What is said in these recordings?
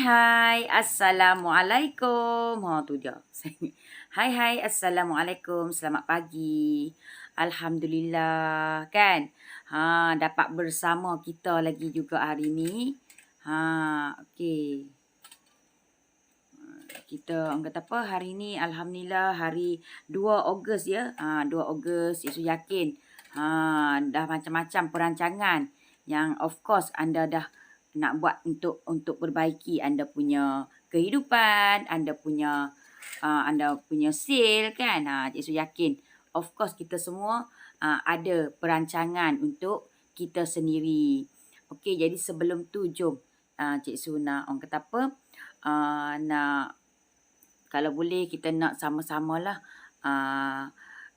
Hai, Assalamualaikum. Tu dia. Hai, Assalamualaikum. Selamat pagi. Alhamdulillah, kan? Dapat bersama kita lagi juga hari ni. Okey. Kita orang kata apa? Hari ni alhamdulillah hari 2 Ogos ya. 2 Ogos, Isu yakin. Dah macam-macam perancangan yang of course anda dah nak buat untuk perbaiki anda punya kehidupan, anda punya sale kan. Cik Su yakin of course kita semua ada perancangan untuk kita sendiri. Okey, jadi sebelum tu jom Cik Su nak orang kata apa? Nak kalau boleh kita nak sama-samalah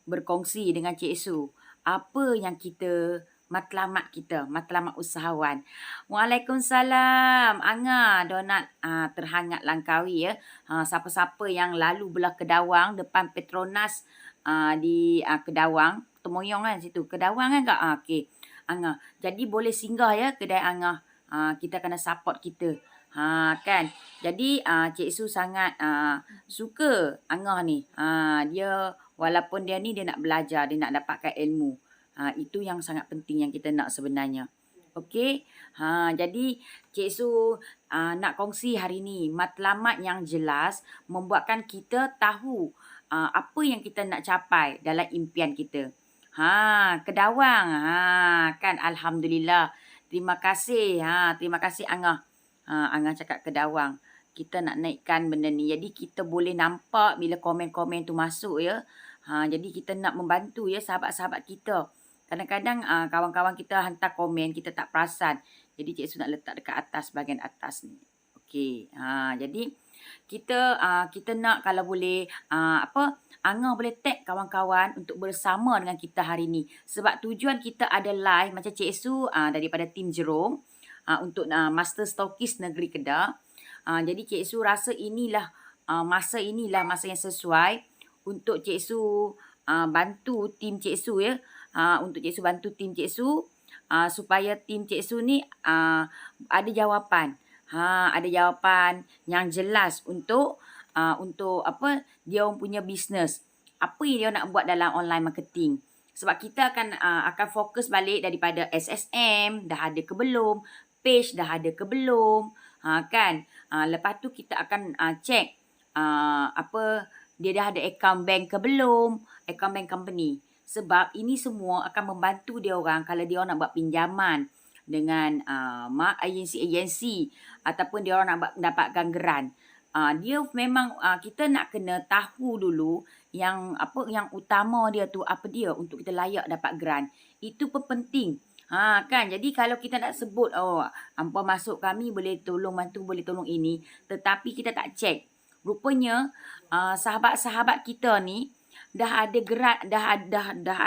berkongsi dengan Cik Su apa yang matlamat usahawan. Waalaikumsalam. Anga donat terhangat Langkawi ya. Siapa-siapa yang lalu belah Kedawang depan Petronas di Kedawang, Temoyong kan situ. Kedawang kan Kak? Okey. Anga. Jadi boleh singgah ya kedai Anga. Kita kena support kita. Kan. Jadi Cik Su sangat suka Angah ni. Dia walaupun dia nak belajar, dia nak dapatkan ilmu. Itu yang sangat penting yang kita nak sebenarnya. Okey. Jadi Cik Su nak kongsi hari ni matlamat yang jelas membuatkan kita tahu apa yang kita nak capai dalam impian kita. Kedawang. Kan alhamdulillah. Terima kasih. Terima kasih Angah. Angah cakap Kedawang. Kita nak naikkan benda ni. Jadi kita boleh nampak bila komen-komen tu masuk ya. Jadi kita nak membantu ya sahabat-sahabat kita. Kadang-kadang kawan-kawan kita hantar komen, kita tak perasan. Jadi Cik Su nak letak dekat atas, bahagian atas ni. Okey. Jadi kita nak kalau boleh Angah boleh tag kawan-kawan untuk bersama dengan kita hari ni. Sebab tujuan kita ada live macam Cik Su daripada tim Jerong untuk Master Stokis Negeri Kedah. Jadi Cik Su rasa masa yang sesuai untuk Cik Su bantu tim Cik Su ya. Untuk Cik Su bantu tim Cik Su supaya tim Cik Su ni ada jawapan. Ada jawapan yang jelas untuk apa dia orang punya bisnes. Apa yang dia nak buat dalam online marketing. Sebab kita akan fokus balik daripada SSM dah ada ke belum, page dah ada ke belum, kan. Lepas tu kita akan check apa dia dah ada account bank ke belum, account bank company. Sebab ini semua akan membantu dia orang kalau dia orang nak buat pinjaman dengan agensi-agensi ataupun dia orang nak dapatkan geran. Dia memang kita nak kena tahu dulu yang utama dia tu apa dia untuk kita layak dapat geran. Itu pun penting. Kan. Jadi kalau kita nak sebut hampa masuk kami boleh tolong bantu, boleh tolong ini, tetapi kita tak check. Rupanya sahabat-sahabat kita ni dah ada geran, dah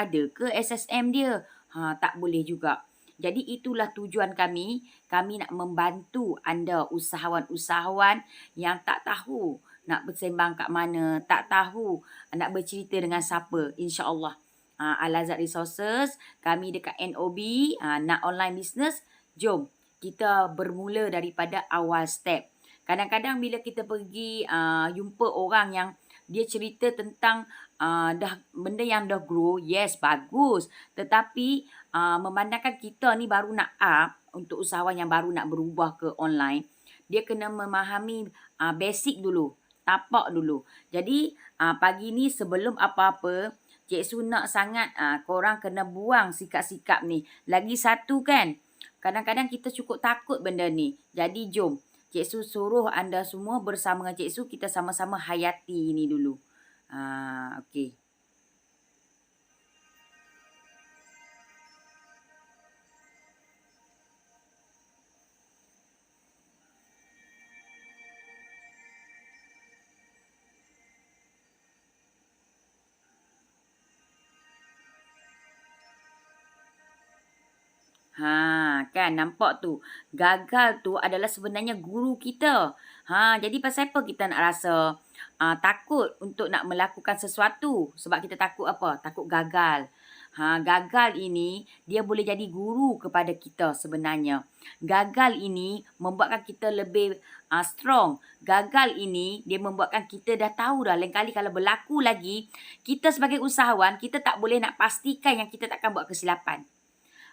ada ke SSM dia. Tak boleh juga. Jadi itulah tujuan kami. Kami nak membantu anda usahawan-usahawan yang tak tahu nak bersembang kat mana, tak tahu nak bercerita dengan siapa. InsyaAllah. Al-Azhar Resources, kami dekat NOB, nak online business, jom kita bermula daripada awal step. Kadang-kadang bila kita pergi jumpa orang yang dia cerita tentang benda yang dah grow, yes, bagus. Tetapi memandangkan kita ni baru nak up, untuk usahawan yang baru nak berubah ke online, dia kena memahami basic dulu, tapak dulu. Jadi pagi ni sebelum apa-apa, Cik Su nak sangat korang kena buang sikap-sikap ni. Lagi satu kan, kadang-kadang kita cukup takut benda ni. Jadi jom, Cik Su suruh anda semua bersama dengan Cik Su, kita sama-sama hayati ini dulu. Okey. Kan nampak tu. Gagal tu adalah sebenarnya guru kita. Jadi pasal apa kita nak rasa takut untuk nak melakukan sesuatu? Sebab kita takut apa? Takut gagal. Gagal ini dia boleh jadi guru kepada kita sebenarnya. Gagal ini membuatkan kita lebih strong. Gagal ini dia membuatkan kita dah tahu dah lain kali kalau berlaku lagi, kita sebagai usahawan kita tak boleh nak pastikan yang kita takkan buat kesilapan.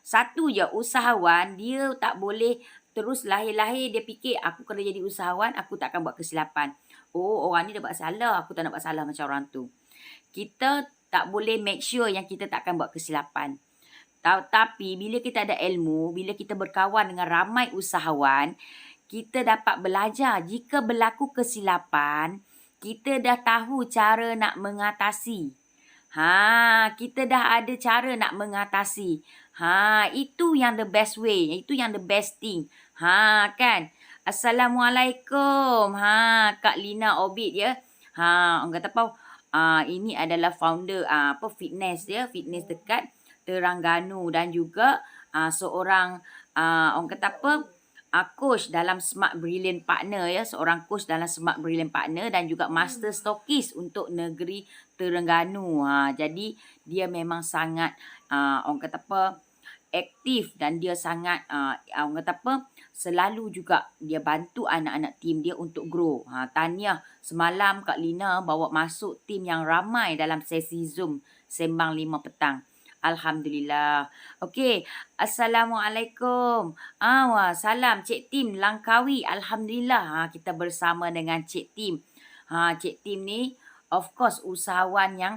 Satu je, usahawan dia tak boleh terus lahir-lahir dia fikir aku kena jadi usahawan, aku takkan buat kesilapan. Oh, orang ni dah buat salah, aku tak nak buat salah macam orang tu. Kita tak boleh make sure yang kita takkan buat kesilapan. Tapi bila kita ada ilmu, bila kita berkawan dengan ramai usahawan, kita dapat belajar jika berlaku kesilapan, kita dah tahu cara nak mengatasi. Kita dah ada cara nak mengatasi. Itu yang the best way, itu yang the best thing. Kan? Assalamualaikum. Kak Lina Obid ya. Orang kata apa? Ini adalah founder fitness dia, fitness dekat Terengganu dan juga seorang orang kata apa? Coach dalam Smart Brilliant Partner ya, seorang coach dalam Smart Brilliant Partner dan juga master stokis untuk negeri Terengganu. Jadi dia memang sangat orang kata apa? Aktif dan dia sangat orang kata apa? Selalu juga dia bantu anak-anak tim dia untuk grow. Tahniah semalam Kak Lina bawa masuk tim yang ramai dalam sesi Zoom Sembang 5 petang. Alhamdulillah. Okey. Assalamualaikum. Salam Cik Tim Langkawi. Alhamdulillah. Kita bersama dengan Cik Tim. Cik Tim ni of course usahawan yang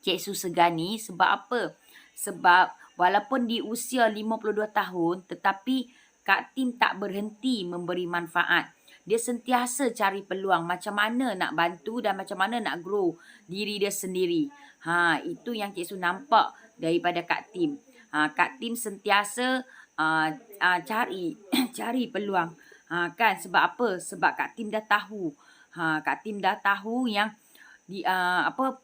Cik Su segani. Sebab apa? Sebab walaupun di usia 52 tahun tetapi Kak Tim tak berhenti memberi manfaat. Dia sentiasa cari peluang macam mana nak bantu dan macam mana nak grow diri dia sendiri. Itu yang Cik Su nampak daripada Kak Tim. Kak Tim sentiasa cari cari peluang. Kan sebab apa? Sebab Kak Tim dah tahu. Kak Tim dah tahu yang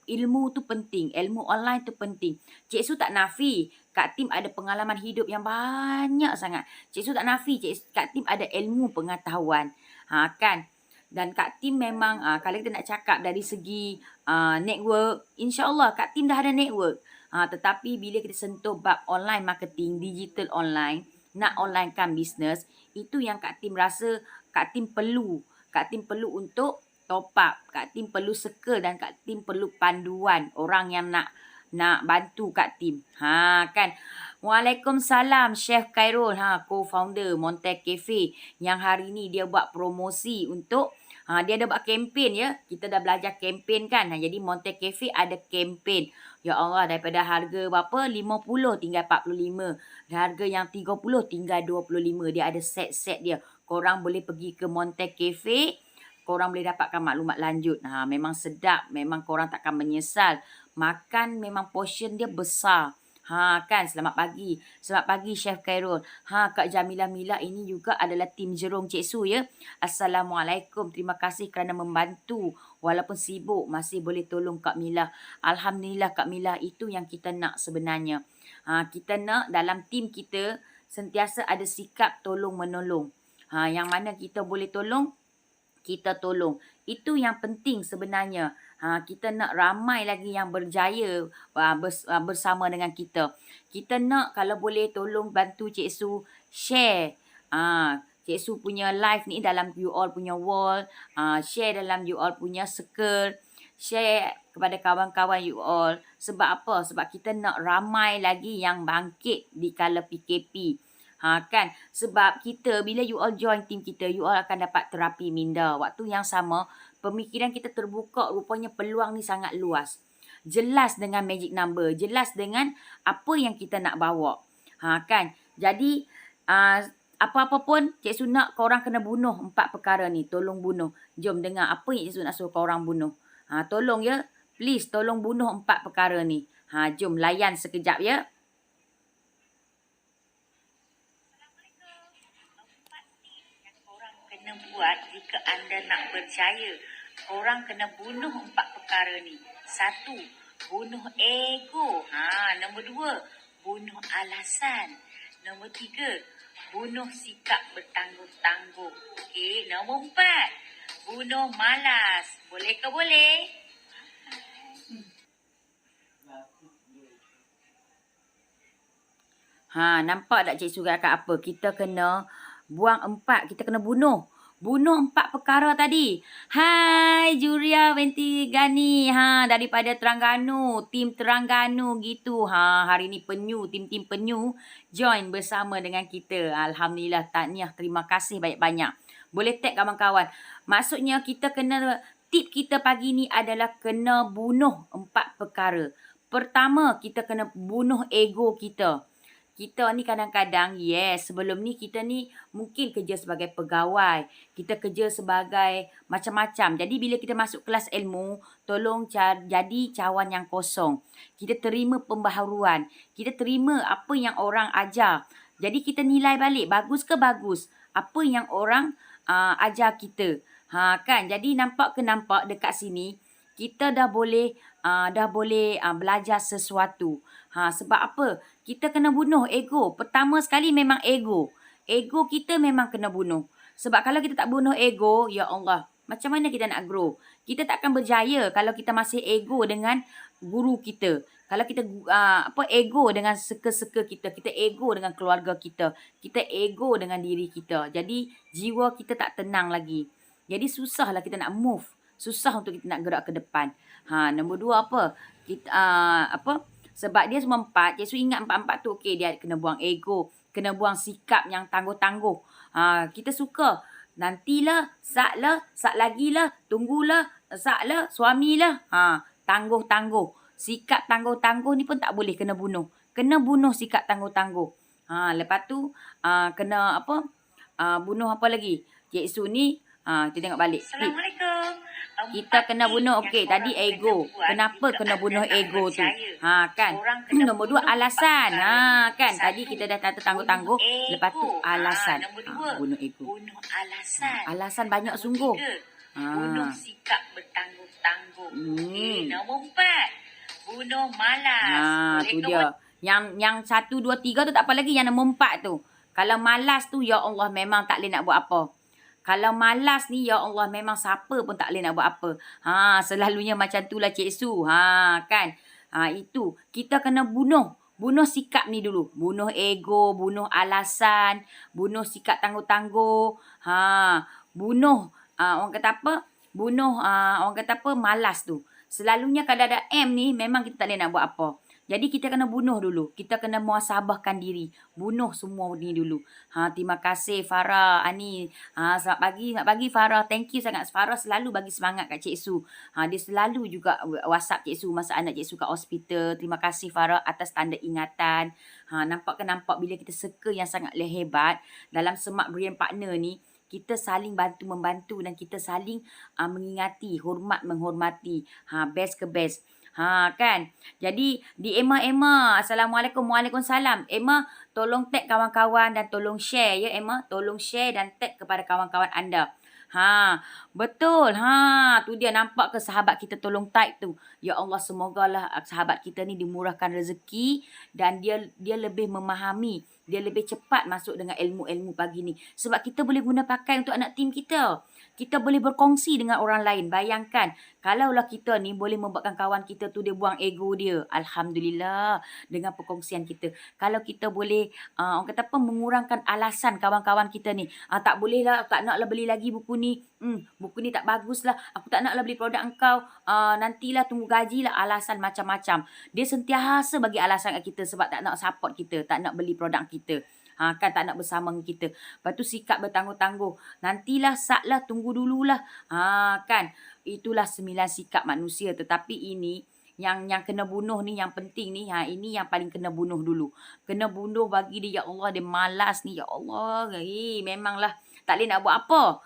ilmu tu penting, ilmu online tu penting. Cik Su tak nafi Kak Tim ada pengalaman hidup yang banyak sangat. Cik Su tak nafi Kak Tim ada ilmu pengetahuan. Kan? Dan Kak Tim memang kalau kita nak cakap dari segi network, insya-Allah Kak Tim dah ada network. Tetapi bila kita sentuh bab online marketing, digital online, nak onlinekan bisnes, itu yang Kak Tim rasa Kak Tim perlu. Kak Tim perlu untuk top up. Kak Tim perlu circle dan Kak Tim perlu panduan orang yang nak bantu Kak Tim. Kan. Waalaikumsalam Chef Khairul, co-founder Monte Cafe yang hari ni dia buat promosi untuk dia ada buat kempen ya. Kita dah belajar kempen kan. Jadi Monte Cafe ada kempen. Ya Allah, daripada harga berapa? 50 tinggal 45. Harga yang 30 tinggal 25. Dia ada set-set dia. Korang boleh pergi ke Monte Cafe. Korang boleh dapatkan maklumat lanjut. Memang sedap. Memang korang takkan menyesal. Makan memang portion dia besar. Kan, selamat pagi. Selamat pagi Chef Khairul. Kak Jamilah Mila ini juga adalah tim Jerung Cik Su ya. Assalamualaikum. Terima kasih kerana membantu. Walaupun sibuk masih boleh tolong Kak Mila. Alhamdulillah Kak Mila, itu yang kita nak sebenarnya. Kita nak dalam tim kita sentiasa ada sikap tolong menolong. Yang mana kita boleh tolong, kita tolong. Itu yang penting sebenarnya. Kita nak ramai lagi yang berjaya bersama dengan kita. Kita nak kalau boleh tolong bantu Cik Su share. Cik Su punya live ni dalam you all punya wall. Share dalam you all punya circle. Share kepada kawan-kawan you all. Sebab apa? Sebab kita nak ramai lagi yang bangkit di kala PKP. Kan? Sebab kita, bila you all join team kita, you all akan dapat terapi minda. Waktu yang sama, pemikiran kita terbuka, rupanya peluang ni sangat luas. Jelas dengan magic number. Jelas dengan apa yang kita nak bawa. Kan? Jadi, apa-apa pun, Cik Su nak korang kena bunuh 4 perkara ni. Tolong bunuh. Jom dengar apa yang Cik Su nak suruh korang bunuh. Tolong ya. Please, tolong bunuh 4 perkara ni. Jom layan sekejap ya. Buat jika anda nak berjaya, korang kena bunuh 4 perkara ni. 1, bunuh ego. Nombor 2, bunuh alasan. Nombor 3, bunuh sikap bertanggung-tanggung. Okey, nombor 4, bunuh malas. Boleh ke boleh? Nampak tak Cik Su cakap apa? Kita kena buang 4, kita kena bunuh. Bunuh 4 perkara tadi. Hai Juria binti Gani. Daripada Terengganu, tim Terengganu gitu. Hari ni penyu, tim-tim penyu join bersama dengan kita. Alhamdulillah, tahniah, terima kasih banyak-banyak. Boleh tag kawan-kawan. Maksudnya kita kena, tip kita pagi ni adalah kena bunuh 4 perkara. Pertama, kita kena bunuh ego kita. Kita ni kadang-kadang, sebelum ni kita ni mungkin kerja sebagai pegawai. Kita kerja sebagai macam-macam. Jadi bila kita masuk kelas ilmu, tolong jadi cawan yang kosong. Kita terima pembaharuan. Kita terima apa yang orang ajar. Jadi kita nilai balik, bagus ke bagus. Apa yang orang ajar kita. Kan? Jadi nampak dekat sini, kita dah boleh belajar sesuatu. Sebab apa? Kita kena bunuh ego. Pertama sekali memang ego. Ego kita memang kena bunuh. Sebab kalau kita tak bunuh ego, ya Allah, macam mana kita nak grow? Kita tak akan berjaya kalau kita masih ego dengan guru kita. Kalau kita ego dengan seka-seka kita, kita ego dengan keluarga kita, kita ego dengan diri kita. Jadi jiwa kita tak tenang lagi. Jadi susahlah kita nak move. Susah untuk kita nak gerak ke depan. Nombor 2 apa? Kita sebab dia semua 4. Cik Su ingat 4-4 tu okey, dia kena buang ego, kena buang sikap yang tangguh-tangguh. Kita suka nantilah, sat lagilah, tunggulah, saklah, suamilah. Tangguh-tangguh. Sikap tangguh-tangguh ni pun tak boleh, kena bunuh. Kena bunuh sikap tangguh-tangguh. Lepas tu kena bunuh apa lagi? Cik Su ni kita tengok balik. Assalamualaikum. Kita kena bunuh. Okey, tadi ego. Kenapa kena bunuh ego tu? Kan. Nombor 2 alasan. Kan. Tadi kita dah kata tangguh-tangguh. Lepas tu alasan. Bunuh ego. Bunuh alasan. Alasan banyak sungguh. Bunuh sikap bertangguh-tangguh. Nombor 4. Bunuh malas. Tu dia. Yang 1, 2, 3 tu tak apa lagi. Yang nombor 4 tu. Kalau malas tu, ya Allah, memang tak boleh nak buat apa. Kalau malas ni, ya Allah, memang siapa pun tak boleh nak buat apa. Selalunya macam tu lah Cik Su. Kan. Itu. Kita kena bunuh. Bunuh sikap ni dulu. Bunuh ego, bunuh alasan, bunuh sikap tangguh-tangguh. Bunuh, orang kata apa? Bunuh, orang kata apa? Malas tu. Selalunya kalau ada M ni, memang kita tak boleh nak buat apa. Jadi kita kena bunuh dulu. Kita kena muhasabahkan diri. Bunuh semua ni dulu. Terima kasih Farah. Ani. Selamat pagi Farah. Thank you sangat. Farah selalu bagi semangat kat Cik Su. Dia selalu juga WhatsApp Cik Su masa anak Cik Su kat hospital. Terima kasih Farah atas tanda ingatan. Nampak bila kita seka yang sangat hebat dalam semak brilliant partner ni, kita saling bantu-membantu dan kita saling mengingati, hormat-menghormati. Best ke best. Kan. Jadi di Emma. Assalamualaikum. Waalaikumsalam. Emma, tolong tag kawan-kawan dan tolong share ya Emma. Tolong share dan tag kepada kawan-kawan anda. Betul. Tu dia, nampak ke sahabat kita tolong type tu. Ya Allah, semogalah sahabat kita ni dimurahkan rezeki dan dia lebih memahami, dia lebih cepat masuk dengan ilmu-ilmu pagi ni. Sebab kita boleh guna pakai untuk anak tim kita. Kita boleh berkongsi dengan orang lain. Bayangkan, kalaulah kita ni boleh membuatkan kawan kita tu dia buang ego dia. Alhamdulillah, dengan perkongsian kita. Kalau kita boleh, orang kata apa, mengurangkan alasan kawan-kawan kita ni. Tak boleh lah, tak naklah beli lagi buku ni. Buku ni tak bagus lah. Aku tak naklah beli produk engkau. Nantilah tunggu gaji lah. Alasan macam-macam. Dia sentiasa bagi alasan kat kita sebab tak nak support kita. Tak nak beli produk kita. Kan tak nak bersama dengan kita. Lepas tu sikap bertangguh-tangguh. Nantilah, saklah, tunggu dululah. Kan. Itulah 9 sikap manusia. Tetapi ini, yang kena bunuh ni, yang penting ni, ini yang paling kena bunuh dulu. Kena bunuh bagi dia, ya Allah, dia malas ni, ya Allah. Memanglah tak boleh nak buat apa.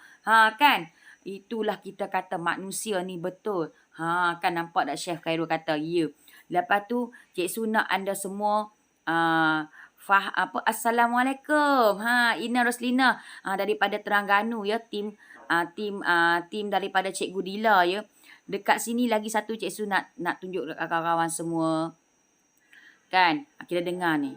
Kan. Itulah kita kata manusia ni betul. Kan nampak tak Chef Khairul kata, ya. Lepas tu, Cik Su nak anda semua Assalamualaikum. Ina Roslina daripada Terengganu ya, tim daripada Cikgu Dila ya. Dekat sini lagi satu Cik Su nak tunjuk dekat kawan-kawan semua. Kan? Kita dengar ni.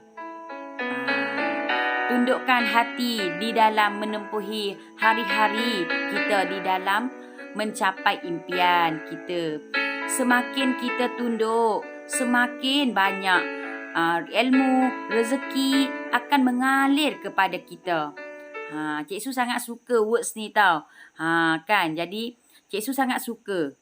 Tundukkan hati di dalam menempuhi hari-hari kita, di dalam mencapai impian kita. Semakin kita tunduk, semakin banyak ilmu, rezeki, akan mengalir kepada kita. Cik Su sangat suka words ni tau. Kan, jadi Cik Su sangat suka.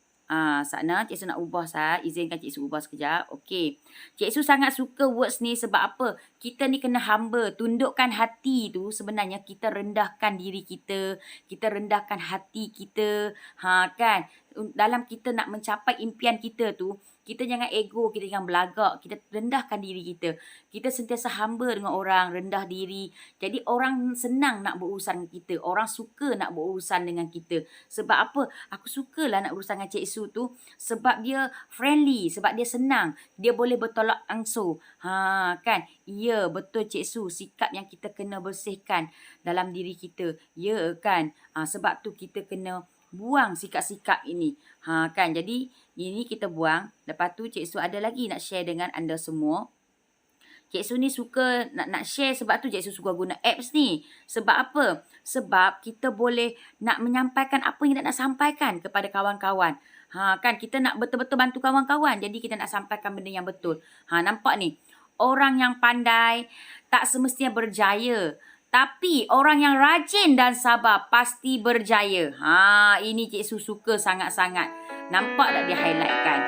Sana Cik Su nak ubah izinkan Cik Su ubah sekejap. Okey. Cik Su sangat suka words ni sebab apa? Kita ni kena hamba, tundukkan hati tu sebenarnya kita rendahkan diri kita, kita rendahkan hati kita. Kan? Dalam kita nak mencapai impian kita tu, kita jangan ego, kita jangan belagak, kita rendahkan diri kita. Kita sentiasa hamba dengan orang, rendah diri. Jadi orang senang nak berurusan dengan kita. Orang suka nak berurusan dengan kita. Sebab apa? Aku sukalah nak berurusan dengan Cik Su tu. Sebab dia friendly, sebab dia senang. Dia boleh bertolak ansur. Kan? Ya, betul Cik Su. Sikap yang kita kena bersihkan dalam diri kita. Ya kan? Sebab tu kita kena buang sikap-sikap ini. Kan? Jadi, ini kita buang. Lepas tu, Cik Su ada lagi nak share dengan anda semua. Cik Su ni suka nak share sebab tu Cik Su suka guna apps ni. Sebab apa? Sebab kita boleh nak menyampaikan apa yang kita nak sampaikan kepada kawan-kawan. Kan? Kita nak betul-betul bantu kawan-kawan. Jadi, kita nak sampaikan benda yang betul. Nampak ni? Orang yang pandai tak semestinya berjaya. Tapi orang yang rajin dan sabar pasti berjaya. Ini Cik Su suka sangat-sangat. Nampak tak dia highlightkan?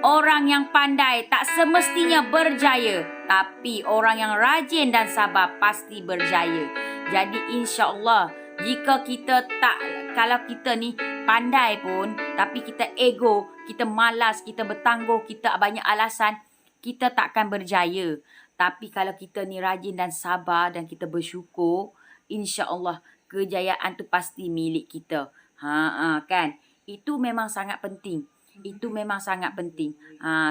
Orang yang pandai tak semestinya berjaya. Tapi orang yang rajin dan sabar pasti berjaya. Jadi insya-Allah, kalau kita ni pandai pun, tapi kita ego, kita malas, kita bertangguh, kita banyak alasan, kita takkan berjaya. Tapi kalau kita ni rajin dan sabar dan kita bersyukur, insya-Allah kejayaan tu pasti milik kita. Kan? Itu memang sangat penting. Itu memang sangat penting.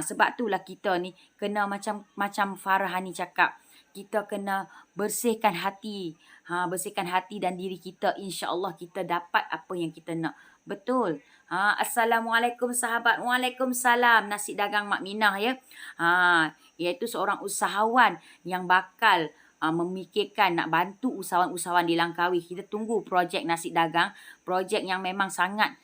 Sebab itulah kita ni kena macam Farhani cakap. Kita kena bersihkan hati. Bersihkan hati dan diri kita. InsyaAllah kita dapat apa yang kita nak. Betul. Assalamualaikum sahabat. Waalaikumsalam. Nasi dagang Mak Minah ya. Iaitu seorang usahawan yang bakal memikirkan nak bantu usahawan-usahawan di Langkawi. Kita tunggu projek nasi dagang. Projek yang memang sangat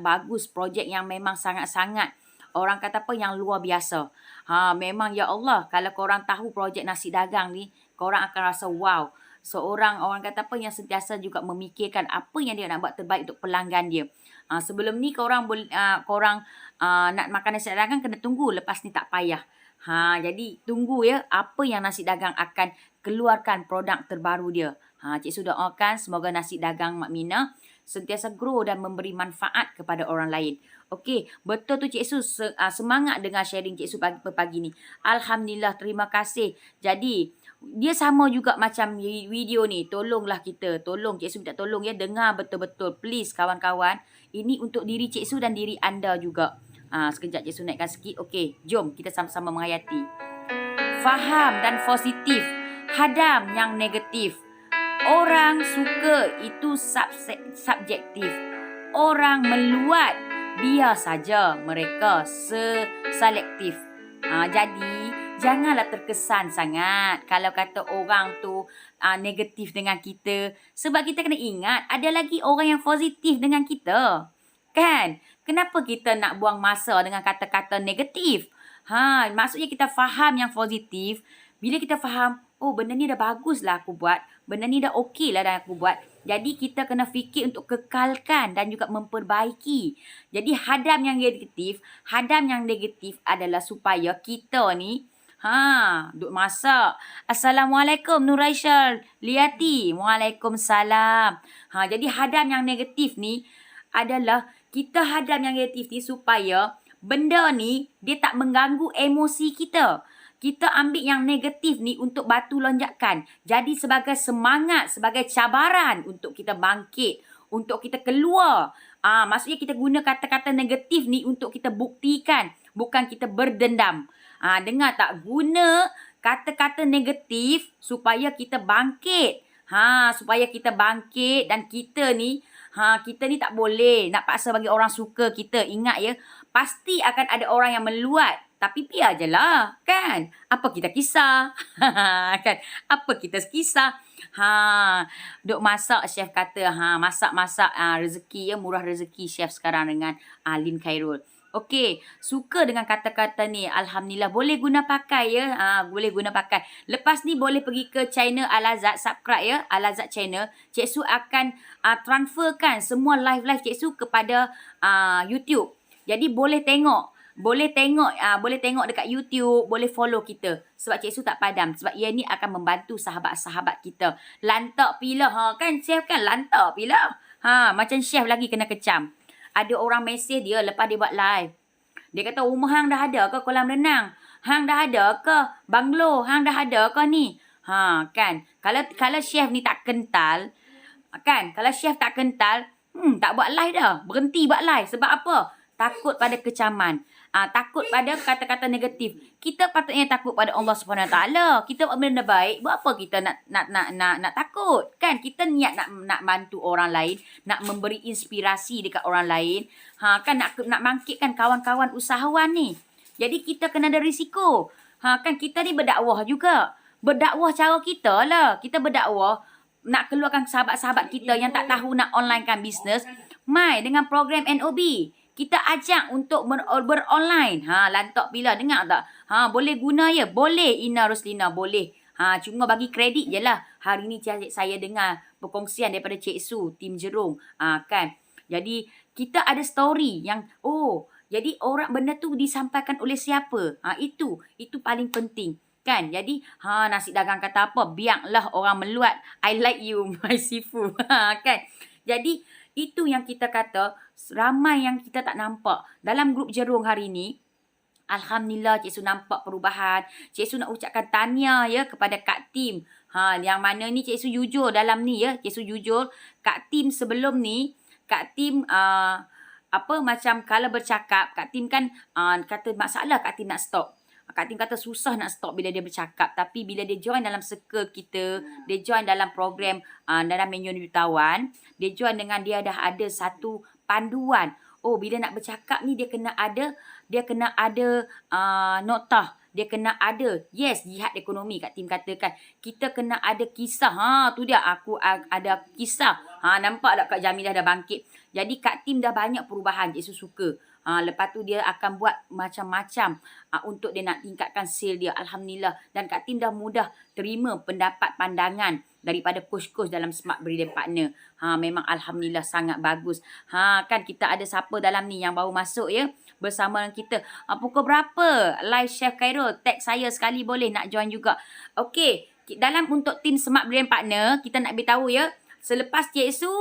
bagus. Projek yang memang sangat-sangat orang kata apa yang luar biasa. Memang ya Allah, kalau korang tahu projek nasi dagang ni, korang akan rasa wow. Seorang orang kata apa yang sentiasa juga memikirkan apa yang dia nak buat terbaik untuk pelanggan dia. Sebelum ni korang nak makan nasi dagang kena tunggu, lepas ni tak payah. Jadi tunggu ya apa yang nasi dagang akan keluarkan produk terbaru dia. Cik Su doakan semoga nasi dagang Mak Minah sentiasa grow dan memberi manfaat kepada orang lain. Okey, betul tu Cik Su, semangat dengar sharing Cik Su pagi ni. Alhamdulillah, terima kasih. Jadi, dia sama juga macam video ni. Tolonglah kita. Tolong, Cik Su minta tolong ya. Dengar betul-betul. Please kawan-kawan. Ini untuk diri Cik Su dan diri anda juga. Sekejap Cik Su naikkan sikit. Okey, jom kita sama-sama menghayati. Faham dan positif. Hadam yang negatif. Orang suka itu subjektif. Orang meluat, biar saja mereka selektif. Jadi, janganlah terkesan sangat kalau kata orang tu negatif dengan kita. Sebab kita kena ingat, ada lagi orang yang positif dengan kita. Kan? Kenapa kita nak buang masa dengan kata-kata negatif? Maksudnya kita faham yang positif. Bila kita faham, oh benda ni dah bagus lah aku buat. Benda ni dah okey lah dah aku buat. Jadi kita kena fikir untuk kekalkan dan juga memperbaiki. Jadi hadam yang negatif adalah supaya kita ni duk masak. Assalamualaikum Nuraisyah Liati. Waalaikumsalam. Jadi hadam yang negatif ni adalah kita hadam yang negatif ni supaya benda ni dia tak mengganggu emosi kita. Kita ambil yang negatif ni untuk batu lonjakan. Jadi sebagai semangat, sebagai cabaran untuk kita bangkit, untuk kita keluar. Maksudnya kita guna kata-kata negatif ni untuk kita buktikan, bukan kita berdendam. Dengar tak? Guna kata-kata negatif supaya kita bangkit. Supaya kita bangkit dan kita ni tak boleh nak paksa bagi orang suka kita. Ingat ya, pasti akan ada orang yang meluat. Tapi biar je lah, kan? Apa kita kisah? Kan? Apa kita kisah? Duk masak, chef kata. Masak-masak rezeki ya, murah rezeki chef sekarang dengan Lin Khairul. Okey, suka dengan kata-kata ni. Alhamdulillah. Boleh guna pakai ya. Boleh guna pakai. Lepas ni boleh pergi ke channel Al-Azad. Subscribe ya. Al-Azad channel. Cik Su akan transferkan semua live-live Cik Su kepada YouTube. Jadi boleh tengok. Boleh tengok dekat YouTube. Boleh follow kita. Sebab Cik Su tak padam. Sebab ia ni akan membantu sahabat-sahabat kita. Lantak pila. Kan chef kan lantak pila. Macam chef lagi kena kecam. Ada orang mesej dia lepas dia buat live. Dia kata, rumah hang dah ada ke kolam renang? Hang dah ada ke banglo? Hang dah ada ke ni? Kan. Kalau chef ni tak kental, kan? Kalau chef tak kental, tak buat live dah. Berhenti buat live. Sebab apa? Takut pada kecaman. Takut pada kata-kata negatif. Kita patutnya takut pada Allah SWT. Kita buat benda baik, buat apa kita nak takut? Kan kita niat nak bantu orang lain, nak memberi inspirasi dekat orang lain. Kan nak bangkitkan kawan-kawan usahawan ni. Jadi kita kena ada risiko. Kan kita ni berdakwah juga. Berdakwah cara kita lah. Kita berdakwah nak keluarkan sahabat-sahabat kita yang tak tahu nak onlinekan bisnes. Mai dengan program NOB. Kita ajak untuk beronline. Lantak bila dengar tak? Boleh guna ya? Boleh Ina Roslina, boleh. Cuma bagi kredit je lah. Hari ni saya dengar perkongsian daripada Cik Su, tim Jerung. Kan? Jadi, kita ada story yang, jadi orang benda tu disampaikan oleh siapa? Itu paling penting. Kan? Jadi, nasi dagang kata apa? Biarlah orang meluat. I like you, my sifu. Kan? Jadi, itu yang kita kata, ramai yang kita tak nampak. Dalam grup Jerung hari ni, Alhamdulillah Cik Su nampak perubahan. Cik Su nak ucapkan tahniah ya kepada Kak Tim. Yang mana ni Cik Su jujur dalam ni ya. Cik Su jujur. Kak Tim sebelum ni, Kak Tim macam kalau bercakap, Kak Tim kan kata masalah Kak Tim nak stop. Kak Tim kata susah nak stop bila dia bercakap. Tapi bila dia join dalam circle kita, dia join dalam program dalam menu jutawan, dia join dengan dia dah ada satu panduan. Bila nak bercakap ni dia kena ada notah. Dia kena ada, jihad ekonomi Kak Tim katakan. Kita kena ada kisah. Tu dia, aku ada kisah. Nampak tak Kak Jamilah dah bangkit. Jadi Kak Tim dah banyak perubahan. Cik Su suka. Lepas tu dia akan buat macam-macam untuk dia nak tingkatkan sale dia. Alhamdulillah. Dan Kak Tim dah mudah terima pendapat pandangan daripada coach-coach dalam Smart Brilliant Partner. Memang Alhamdulillah sangat bagus. Kan kita ada siapa dalam ni yang baru masuk ya. Bersama dengan kita. Pukul berapa? Live Chef Khairul. Tag saya sekali boleh nak join juga. Okey. Dalam untuk tim Smart Brilliant Partner, kita nak beritahu ya. Selepas Cik Su,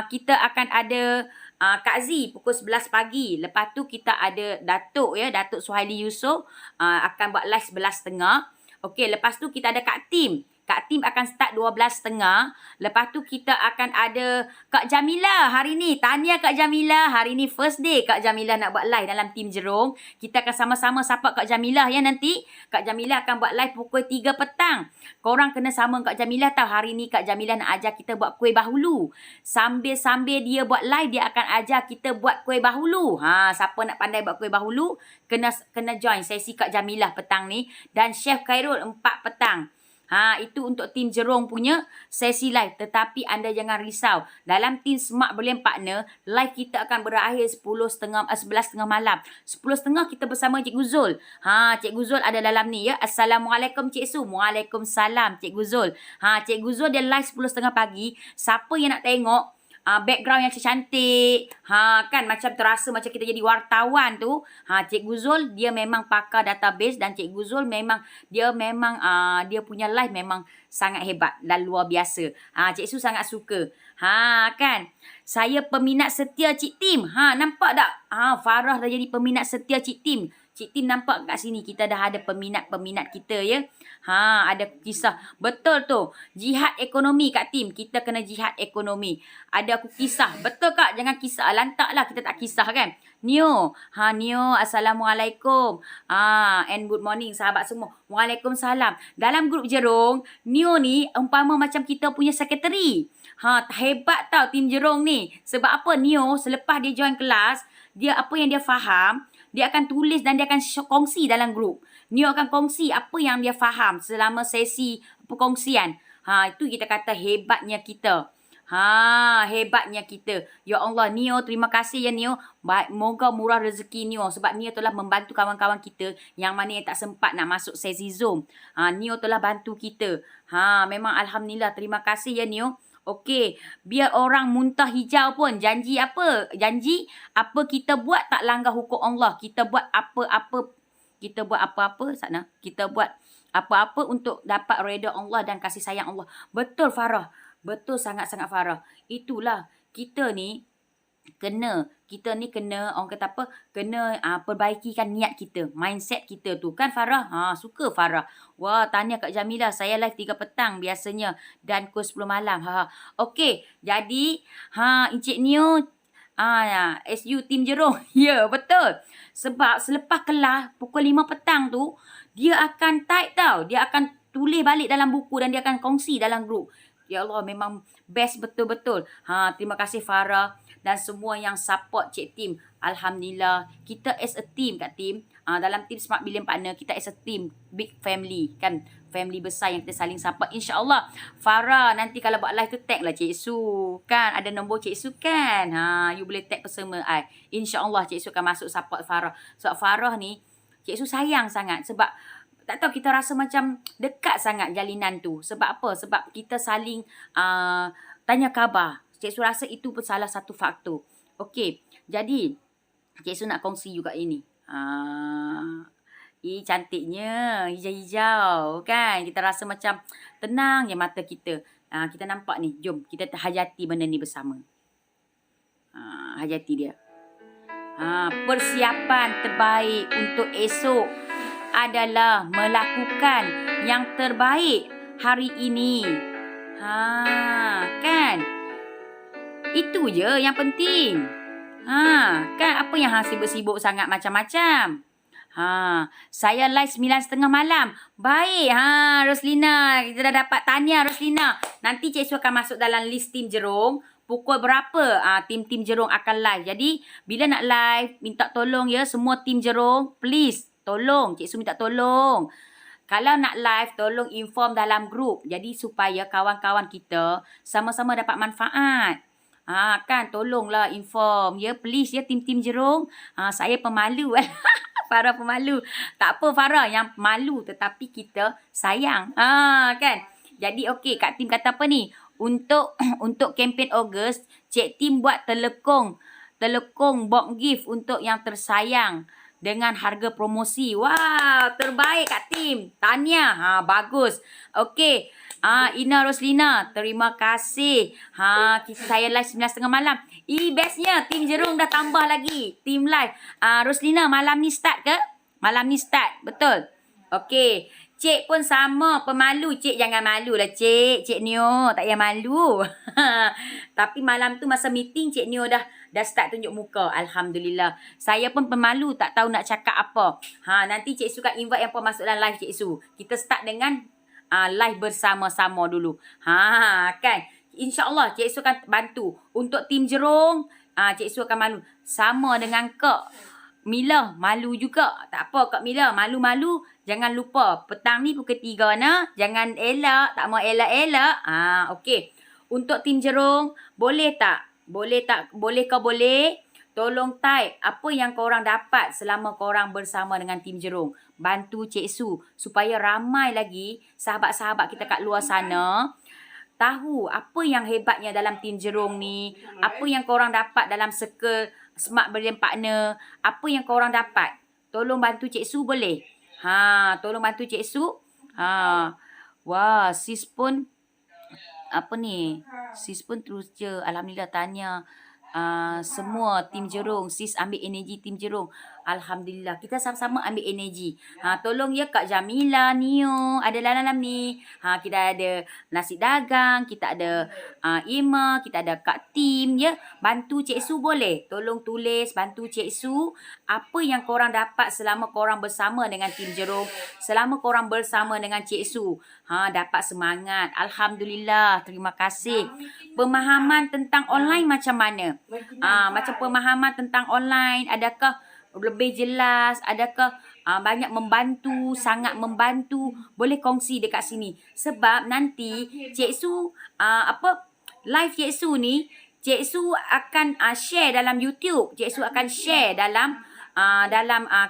kita akan ada Kak Z pukul 11 pagi. Lepas tu kita ada Datuk ya, Datuk Suhaili Yusof akan buat live 11.30. Okey, lepas tu kita ada Kak Tim. Kak Tim akan start 12.30. Lepas tu kita akan ada Kak Jamilah hari ni. Tahniah Kak Jamilah. Hari ni first day Kak Jamilah nak buat live dalam tim Jerung. Kita akan sama-sama sapa Kak Jamilah ya nanti. Kak Jamilah akan buat live pukul 3 petang. Korang kena sama Kak Jamilah tahu. Hari ni Kak Jamilah nak ajar kita buat kuih bahulu. Sambil-sambil dia buat live, dia akan ajar kita buat kuih bahulu. Siapa nak pandai buat kuih bahulu, kena join sesi Kak Jamilah petang ni. Dan Chef Khairul 4 petang. Itu untuk tim Jerung punya sesi live. Tetapi anda jangan risau. Dalam tim Smart Brilliant Partner, live kita akan berakhir 11.30 malam. 10.30 kita bersama Cikgu Zul. Cikgu Zul ada dalam ni ya. Assalamualaikum Cik Su. Waalaikumsalam Cikgu Zul. Cikgu Zul dia live 10.30 pagi. Siapa yang nak tengok background yang cantik, kan macam terasa macam kita jadi wartawan tu. Cikgu Zul dia memang pakar database dan Cikgu Zul memang dia punya live memang sangat hebat dan luar biasa. Cik Su sangat suka. Kan. Saya peminat setia Cik Tim. Nampak tak? Farah dah jadi peminat setia Cik Tim. Cik Tim nampak kat sini kita dah ada peminat-peminat kita ya. Ada kisah. Betul tu. Jihad ekonomi Kak Tim. Kita kena jihad ekonomi. Ada aku kisah. Betul Kak? Jangan kisah. Lantak lah kita tak kisah kan. Nio. Nio. Assalamualaikum. And good morning sahabat semua. Waalaikumsalam. Dalam grup Jerung, Nio ni umpama macam kita punya sekretari. Hebat tau tim Jerung ni. Sebab apa Nio selepas dia join kelas, dia apa yang dia faham, dia akan tulis dan dia akan kongsi dalam grup. Nio akan kongsi apa yang dia faham selama sesi perkongsian. Itu kita kata hebatnya kita. Hebatnya kita. Ya Allah, Nio, terima kasih ya Nio. Baik, moga murah rezeki Nio. Sebab Nio telah membantu kawan-kawan kita yang mana yang tak sempat nak masuk sesi Zoom. Nio telah bantu kita. Memang Alhamdulillah, terima kasih ya Nio. Okey, biar orang muntah hijau pun. Janji apa? Janji apa kita buat tak langgar hukum Allah. Kita buat apa-apa. Kita buat apa-apa sana. Kita buat apa-apa untuk dapat redha Allah dan kasih sayang Allah. Betul Farah. Betul sangat-sangat Farah. Itulah kita ni kena orang kata apa, kena perbaikikan niat kita, mindset kita tu kan Farah. Suka Farah. Wah, tanya Kak Jamilah, saya live 3 petang biasanya dan pukul 10 malam. Okey, jadi Encik Neo SU Tim Jerung. Ya, betul. Sebab selepas kelas pukul 5 petang tu, dia akan type tau. Dia akan tulis balik dalam buku dan dia akan kongsi dalam grup. Ya Allah, memang best betul-betul. Terima kasih Farah dan semua yang support Cik Tim. Alhamdulillah, kita as a team kat Tim. Dalam Tim Smart Billion Partner, kita as a team, big family kan. Family besar yang kita saling support. InsyaAllah, Farah nanti kalau buat live tu tag lah Cik Su. Kan, ada nombor Cik Su kan. You boleh tag bersama I. InsyaAllah Cik Su akan masuk support Farah. Sebab Farah ni, Cik Su sayang sangat. Sebab tak tahu, kita rasa macam dekat sangat jalinan tu. Sebab apa? Sebab kita saling tanya khabar. Cik Su rasa itu pun salah satu faktor. Okey, jadi Cik Su nak kongsi juga ini. Cantiknya, hijau-hijau kan. Kita rasa macam tenang je mata kita. Kita nampak ni. Jom kita hajati benda ni bersama. Hajati dia. Persiapan terbaik untuk esok adalah melakukan yang terbaik hari ini. Kan? Itu je yang penting. Kan apa yang sibuk-sibuk sangat macam-macam. Saya live 9.30 malam. Baik. Roslina, kita dah dapat tanya Roslina. Nanti Cik Su akan masuk dalam list Tim Jerung. Pukul berapa tim-tim Jerung akan live. Jadi, bila nak live, minta tolong ya semua Tim Jerung. Please, tolong. Cik Su minta tolong. Kalau nak live, tolong inform dalam grup. Jadi, supaya kawan-kawan kita sama-sama dapat manfaat. Kan, tolonglah inform. Ya, please ya tim-tim Jerung. Saya pemalu. Farah pemalu. Tak apa Farah, yang malu tetapi kita sayang. Kan. Jadi okey, Kak Tim kata apa ni? Untuk kempen Ogos, Cik Tim buat telekong box gift untuk yang tersayang dengan harga promosi. Wow, terbaik Kak Tim. Tahniah. Bagus. Okey. Ina Roslina, terima kasih. Saya live 9.30 malam. Bestnya Tim Jerung dah tambah lagi. Tim live. Roslina, malam ni start ke? Malam ni start. Betul. Okey. Cik pun sama, pemalu. Cik jangan malu lah Cik. Cik Neo tak payah malu. Tapi malam tu masa meeting Cik Neo dah start tunjuk muka. Alhamdulillah. Saya pun pemalu, tak tahu nak cakap apa. Nanti Cik Su kan invite yang pun masuk dalam live Cik Su. Kita start dengan live bersama-sama dulu. Kan. InsyaAllah Cik Su akan bantu. Untuk Tim Jerung, Cik Su akan malu. Sama dengan Kak Mila, malu juga. Tak apa Kak Mila, malu-malu. Jangan lupa, petang ni pukul 3 na. Jangan elak, tak mau elak-elak. Okey. Untuk Tim Jerung, boleh tak? Boleh tak? Boleh ke boleh? Tolong type apa yang korang dapat selama korang bersama dengan Tim Jerung. Bantu Cik Su supaya ramai lagi sahabat-sahabat kita kat luar sana tahu apa yang hebatnya dalam Tim Jerung ni. Apa yang korang dapat dalam circle Smart Billion Partner. Apa yang korang dapat. Tolong bantu Cik Su boleh? Tolong bantu Cik Su. Wah, sis pun apa ni? Sis pun terus je. Alhamdulillah tanya. Semua Tim Jerung. Sis ambil energi Tim Jerung. Alhamdulillah. Kita sama-sama ambil energi. Tolong ya Kak Jamila, Nio. Ada dalam ni. Kita ada nasi dagang. Kita ada Ima. Kita ada Kak Tim. Ya. Bantu Cik Su boleh. Tolong tulis. Bantu Cik Su. Apa yang korang dapat selama korang bersama dengan Tim Jerung. Selama korang bersama dengan Cik Su. Dapat semangat. Alhamdulillah. Terima kasih. Pemahaman tentang online macam mana? Macam pemahaman tentang online, adakah lebih jelas, adakah banyak membantu, sangat membantu? Boleh kongsi dekat sini. Sebab nanti Cik Su live Cik Su ni, Cik Su akan share dalam YouTube. Cik Su akan share dalam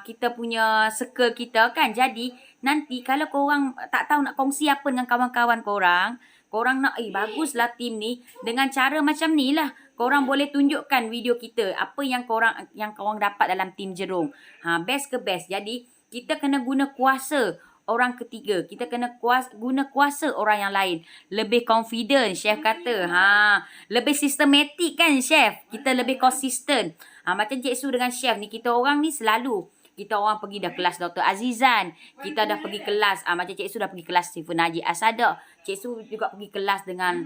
kita punya circle kita kan. Jadi nanti kalau korang tak tahu nak kongsi apa dengan kawan-kawan korang nak baguslah tim ni, dengan cara macam ni lah. Korang boleh tunjukkan video kita, apa yang korang dapat dalam tim Jerung. Best ke best. Jadi kita kena guna kuasa orang ketiga. Kita kena guna kuasa orang yang lain. Lebih confident, Chef kata. Lebih sistematik kan, Chef? Kita lebih konsisten. Macam Cik Su dengan Chef ni, kita orang ni selalu. Kita orang pergi dah kelas Dr. Azizan. Kita dah pergi kelas, macam Cik Su dah pergi kelas Stephen Haji Asada. Cik Su juga pergi kelas dengan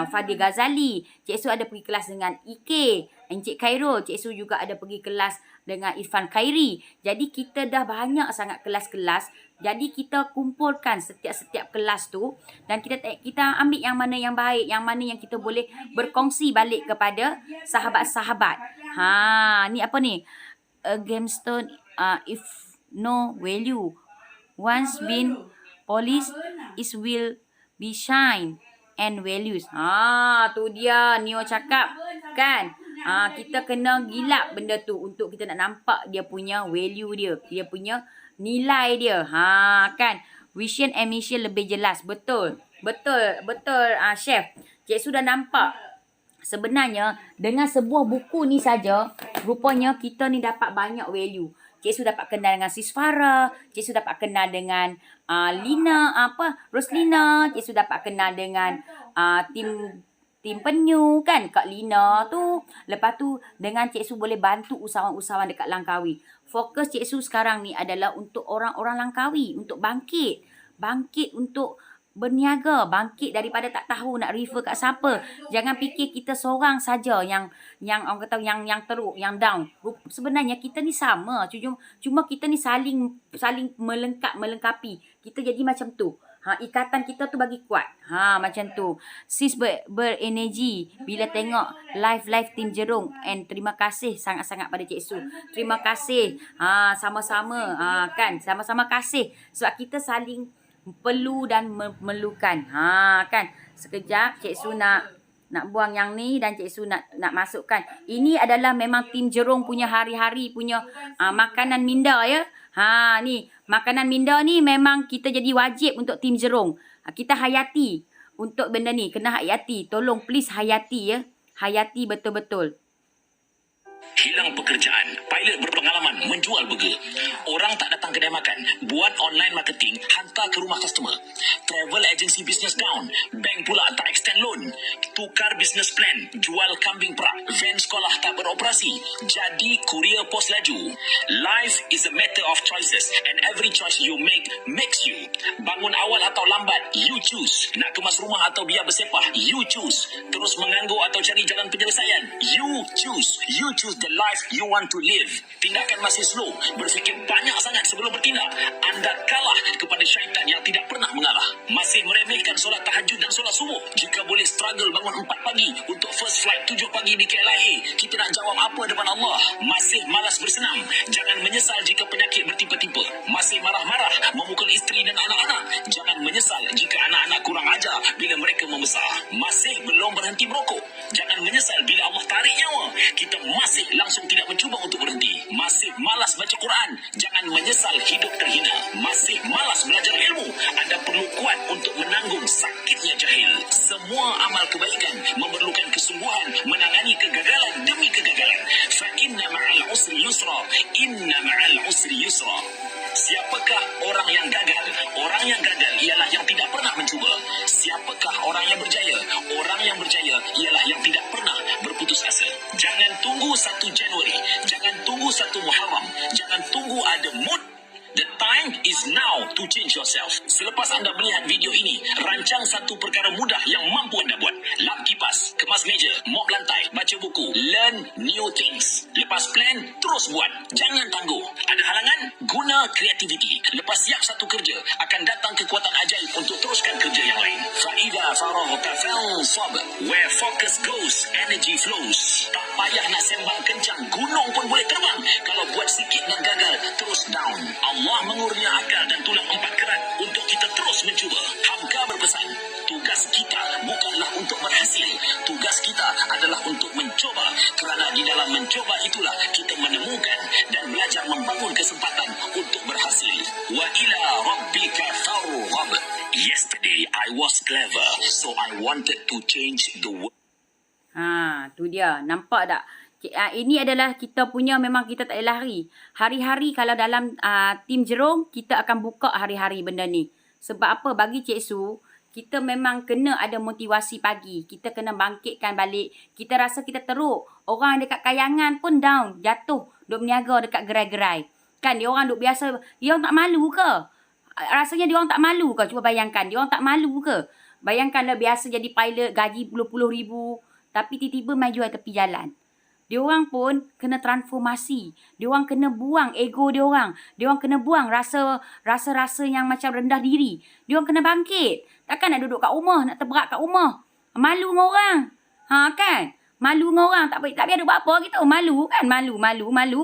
Fadil Ghazali. Cik Su ada pergi kelas dengan Ike, Encik Khairul. Cik Su juga ada pergi kelas dengan Irfan Khairi. Jadi kita dah banyak sangat kelas-kelas. Jadi kita kumpulkan setiap kelas tu dan kita ambil yang mana yang baik, yang mana yang kita boleh berkongsi balik kepada sahabat-sahabat. Ni apa ni? A gemstone if no value once been polished it will be shine and values. Tu dia Neo cakap kan. Kita kena gilap benda tu untuk kita nak nampak dia punya value dia punya nilai dia. Kan. Vision and mission lebih jelas. Betul, Chef. Cik sudah nampak. Sebenarnya dengan sebuah buku ni saja, rupanya kita ni dapat banyak value. Cik Su dapat kenal dengan Sis Farah, Cik Su dapat kenal dengan Roslina, Cik Su dapat kenal dengan tim penyu kan, Kak Lina tu. Lepas tu dengan Cik Su boleh bantu usahawan-usahawan dekat Langkawi. Fokus Cik Su sekarang ni adalah untuk orang-orang Langkawi, untuk bangkit untuk berniaga, bangkit daripada tak tahu nak refer kat siapa. Jangan fikir kita seorang saja yang orang kata yang teruk, yang down. Sebenarnya kita ni sama, cuma kita ni saling melengkapi. Kita jadi macam tu. Ikatan kita tu bagi kuat. Macam tu. Sis berenergi bila tengok live tim Jerung, and terima kasih sangat-sangat pada Cik Su. Terima kasih. Sama-sama kan, sama-sama kasih sebab kita saling perlu dan memerlukan. Kan. Sekejap Cik Su nak buang yang ni dan Cik Su nak masukkan. Ini adalah memang tim Jerung punya hari-hari punya makanan minda ya. Ni makanan minda ni memang kita jadi wajib untuk tim Jerung. Kita hayati untuk benda ni, kena hayati. Tolong please hayati ya. Hayati betul-betul. Hilang pekerjaan, pilot berpengalaman menjual burger. Orang tak datang kedai makan, buat online marketing, hantar ke rumah customer. Travel agency business down, bank pula tak extend loan. Tukar business plan, jual kambing perak. Van sekolah tak beroperasi, jadi courier pos laju. Life is a matter of choices and every choice you make makes you. Bangun awal atau lambat, you choose. Nak kemas rumah atau biar bersepah, you choose. Terus menganggur atau cari jalan penyelesaian, you choose. You choose the life you want to live. Tindakan masih slow, berfikir banyak sangat sebelum bertindak. Anda kalah kepada syaitan yang tidak pernah mengalah. Masih meremehkan solat tahajud dan solat subuh. Jika boleh struggle bangun 4 pagi untuk first flight 7 pagi di KLIA, kita nak jawab apa depan Allah? Masih malas bersenam. Jangan menyesal jika penyakit bertimpa-timpa. Masih marah-marah memukul isteri dan anak-anak. Jangan menyesal jika anak-anak kurang ajar bila mereka membesar. Masih belum berhenti merokok. Jangan menyesal bila Allah tarik nyawa. Kita masih langsung tidak mencuba untuk berhenti. Masih malas baca Quran. Jangan menyesal hidup terhina. Masih malas belajar ilmu. Anda perlu kuat untuk menanggung sakitnya jahil. Semua amal kebaikan memerlukan kesungguhan menangani kegagalan demi kegagalan. Fa inna ma'al usri yusra. Inna ma'al usri yusra. Siapakah orang yang gagal? Orang yang gagal ialah yang tidak pernah mencuba. Siapakah orang yang berjaya? Orang yang berjaya ialah yang tidak pernah berputus asa. Jangan tunggu 1 Januari. Jangan tunggu 1 Muharram. Jangan tunggu ada mood. The time is now to change yourself. Selepas anda melihat video ini, rancang satu perkara mudah yang mampu anda buat. Lap kipas, kemas meja, mop lantai, baca buku, learn new things. Lepas plan, terus buat. Jangan tangguh. Ada halangan? Guna kreativiti. Lepas siap satu kerja, akan datang kekuatan ajaib untuk teruskan kerja yang lain. Fa'idha faraghta fansab. Where focus goes, energy flows. Tak payah nak sembang kencang, gunung pun boleh terbang. Kalau buat sikit dan gagal, terus down. Allah mengurnia akal dan tulang 4 kerat untuk kita terus mencuba. Hamka berpesan, tugas kita bukanlah untuk berhasil. Mencuba itulah kita menemukan dan belajar membangun kesempatan untuk berhasil. Wa ila rabbika farghab. Yesterday I was clever, so I wanted to change the world. Tu dia. Nampak tak? Ini adalah kita punya, memang kita tak boleh lari. Hari-hari kalau dalam tim Jerung, kita akan buka hari-hari benda ni. Sebab apa? Bagi Cik Su, kita memang kena ada motivasi pagi. Kita kena bangkitkan balik. Kita rasa kita teruk. Orang dekat Kayangan pun down, jatuh. Duk berniaga dekat gerai-gerai. Kan, dia orang duk biasa. Dia orang tak malu ke? Rasanya dia orang tak malu ke? Cuba bayangkan. Dia orang tak malu ke? Bayangkanlah biasa jadi pilot, gaji puluh-puluh ribu. Tapi tiba-tiba mai jual tepi jalan. Diorang pun kena transformasi. Diorang kena buang ego diorang. Diorang kena buang rasa-rasa yang macam rendah diri. Diorang kena bangkit. Takkan nak duduk kat rumah, nak terberak kat rumah. Malu dengan orang. Kan? Malu dengan orang. Tak payah ada buat apa kita. Malu kan? Malu.